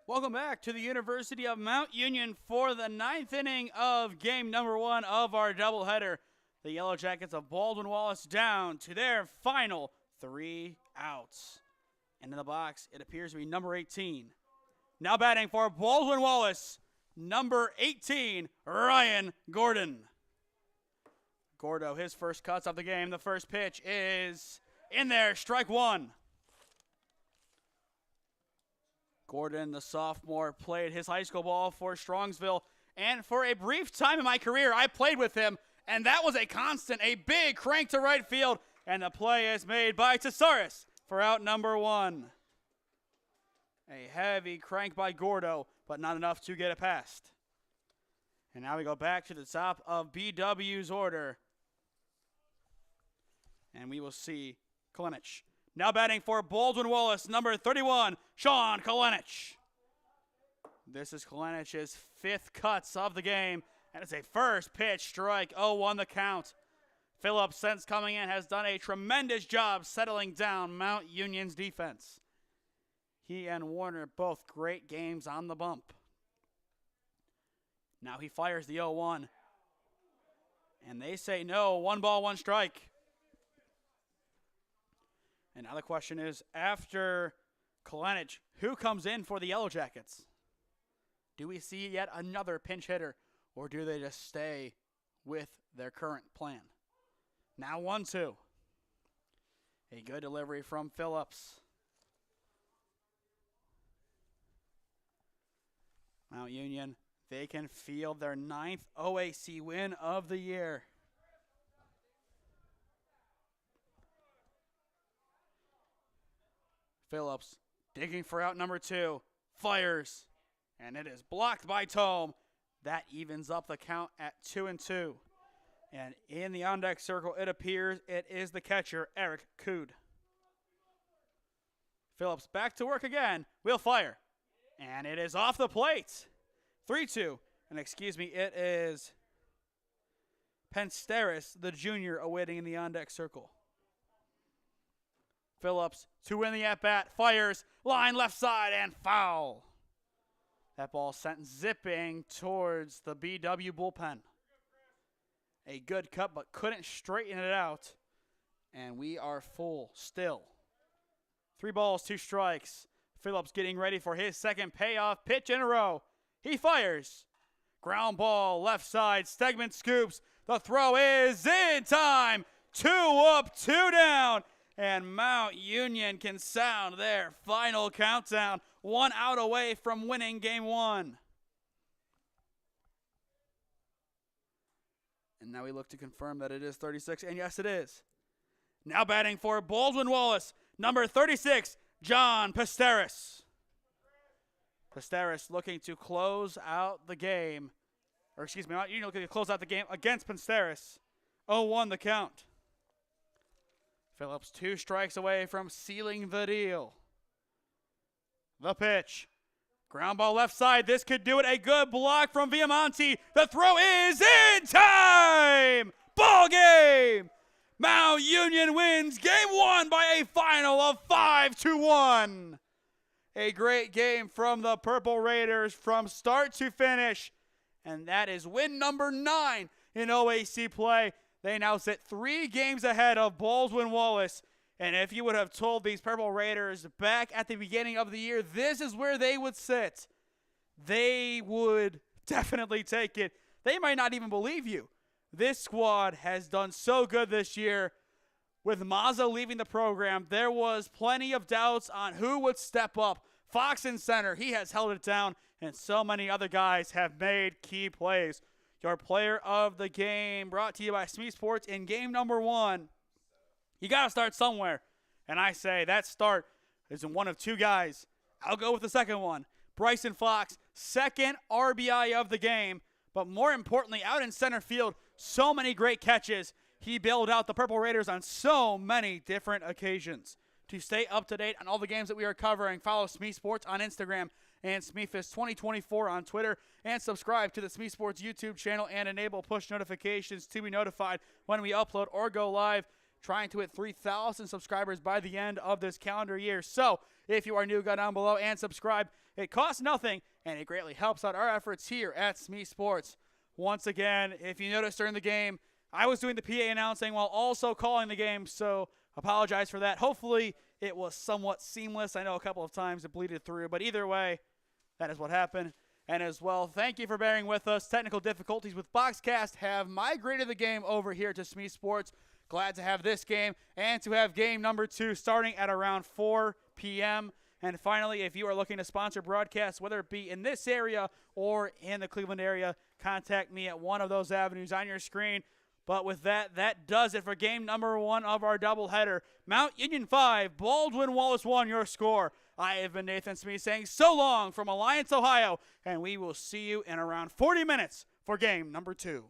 Welcome back to the University of Mount Union for the 9th inning of game number 1 of our doubleheader. The Yellow Jackets of Baldwin Wallace down to their final 3 outs. And in the box, it appears to be number 18. Now batting for Baldwin Wallace, number 18, Ryan Gordon. Gordo, his first cuts of the game. The first pitch is in there, strike 1. Gordon, the sophomore, played his high school ball for Strongsville, and for a brief time in my career, I played with him, and that was a constant, a big crank to right field, and the play is made by Tesaurus for out number 1. A heavy crank by Gordo, but not enough to get it past. And now we go back to the top of BW's order, and we will see Kalenich. Now batting for Baldwin Wallace, number 31, Sean Kalenich. This is Kalenich's 5th cuts of the game, and it's a first pitch strike, 0-1 the count. Phillips, since coming in, has done a tremendous job settling down Mount Union's defense. He and Warner both great games on the bump. Now he fires the 0-1. And they say no. 1 ball, 1 strike. And now the question is, after Kalenic, who comes in for the Yellow Jackets? Do we see yet another pinch hitter, or do they just stay with their current plan? Now 1-2. A good delivery from Phillips. Mount Union, they can field their 9th OAC win of the year. Phillips digging for out number 2, fires, and it is blocked by Tome. That evens up the count at 2-2. And in the on-deck circle, it appears it is the catcher, Eric Cood. Phillips back to work again, will fire, and it is off the plate. 3-2, and excuse me, it is Pensteris, the junior, awaiting in the on-deck circle. Phillips to win the at-bat, fires, line left side, and foul. That ball sent zipping towards the BW bullpen. A good cut, but couldn't straighten it out. And we are full still. 3 balls, 2 strikes. Phillips getting ready for his second payoff pitch in a row. He fires. Ground ball, left side, Stegman scoops. The throw is in time. 2 up, 2 down. And Mount Union can sound their final countdown. 1 out away from winning game 1. And now we look to confirm that it is 36, and yes, it is. Now batting for Baldwin Wallace, number 36, John Pensteris. Pensteris looking to close out the game. Or excuse me, Mount Union looking to close out the game against Pensteris. 0-1 the count. Phillips 2 strikes away from sealing the deal. The pitch. Ground ball left side. This could do it. A good block from Viamonte. The throw is in time. Ball game. Mount Union wins game 1 by a final of 5-1. A great game from the Purple Raiders from start to finish. And that is win number 9 in OAC play. They now sit 3 games ahead of Baldwin Wallace. And if you would have told these Purple Raiders back at the beginning of the year, this is where they would sit, they would definitely take it. They might not even believe you. This squad has done so good this year. With Mazza leaving the program, there was plenty of doubts on who would step up. Fox in center, he has held it down, and so many other guys have made key plays. Your player of the game brought to you by SmeeSports in game number 1. You got to start somewhere. And I say that start is in one of 2 guys. I'll go with the second one. Bryson Fox, second RBI of the game. But more importantly, out in center field, so many great catches. He bailed out the Purple Raiders on so many different occasions. To stay up to date on all the games that we are covering, follow SmeeSports on Instagram and SmeeFist 2024 on Twitter, and subscribe to the SmeeSports YouTube channel and enable push notifications to be notified when we upload or go live, trying to hit 3,000 subscribers by the end of this calendar year. So if you are new, go down below and subscribe. It costs nothing, and it greatly helps out our efforts here at SmeeSports. Once again, if you noticed during the game, I was doing the PA announcing while also calling the game, so apologize for that. Hopefully it was somewhat seamless. I know a couple of times it bleeded through, but either way, that is what happened. And as well, thank you for bearing with us. Technical difficulties with Boxcast have migrated the game over here to SmeeSports. Glad to have this game and to have game number 2 starting at around 4 p.m. And finally, if you are looking to sponsor broadcasts, whether it be in this area or in the Cleveland area, contact me at one of those avenues on your screen. But with that, that does it for game number 1 of our doubleheader. Mount Union 5, Baldwin Wallace 1, your score. I have been Nathan Smee saying so long from Alliance, Ohio, and we will see you in around 40 minutes for game number 2.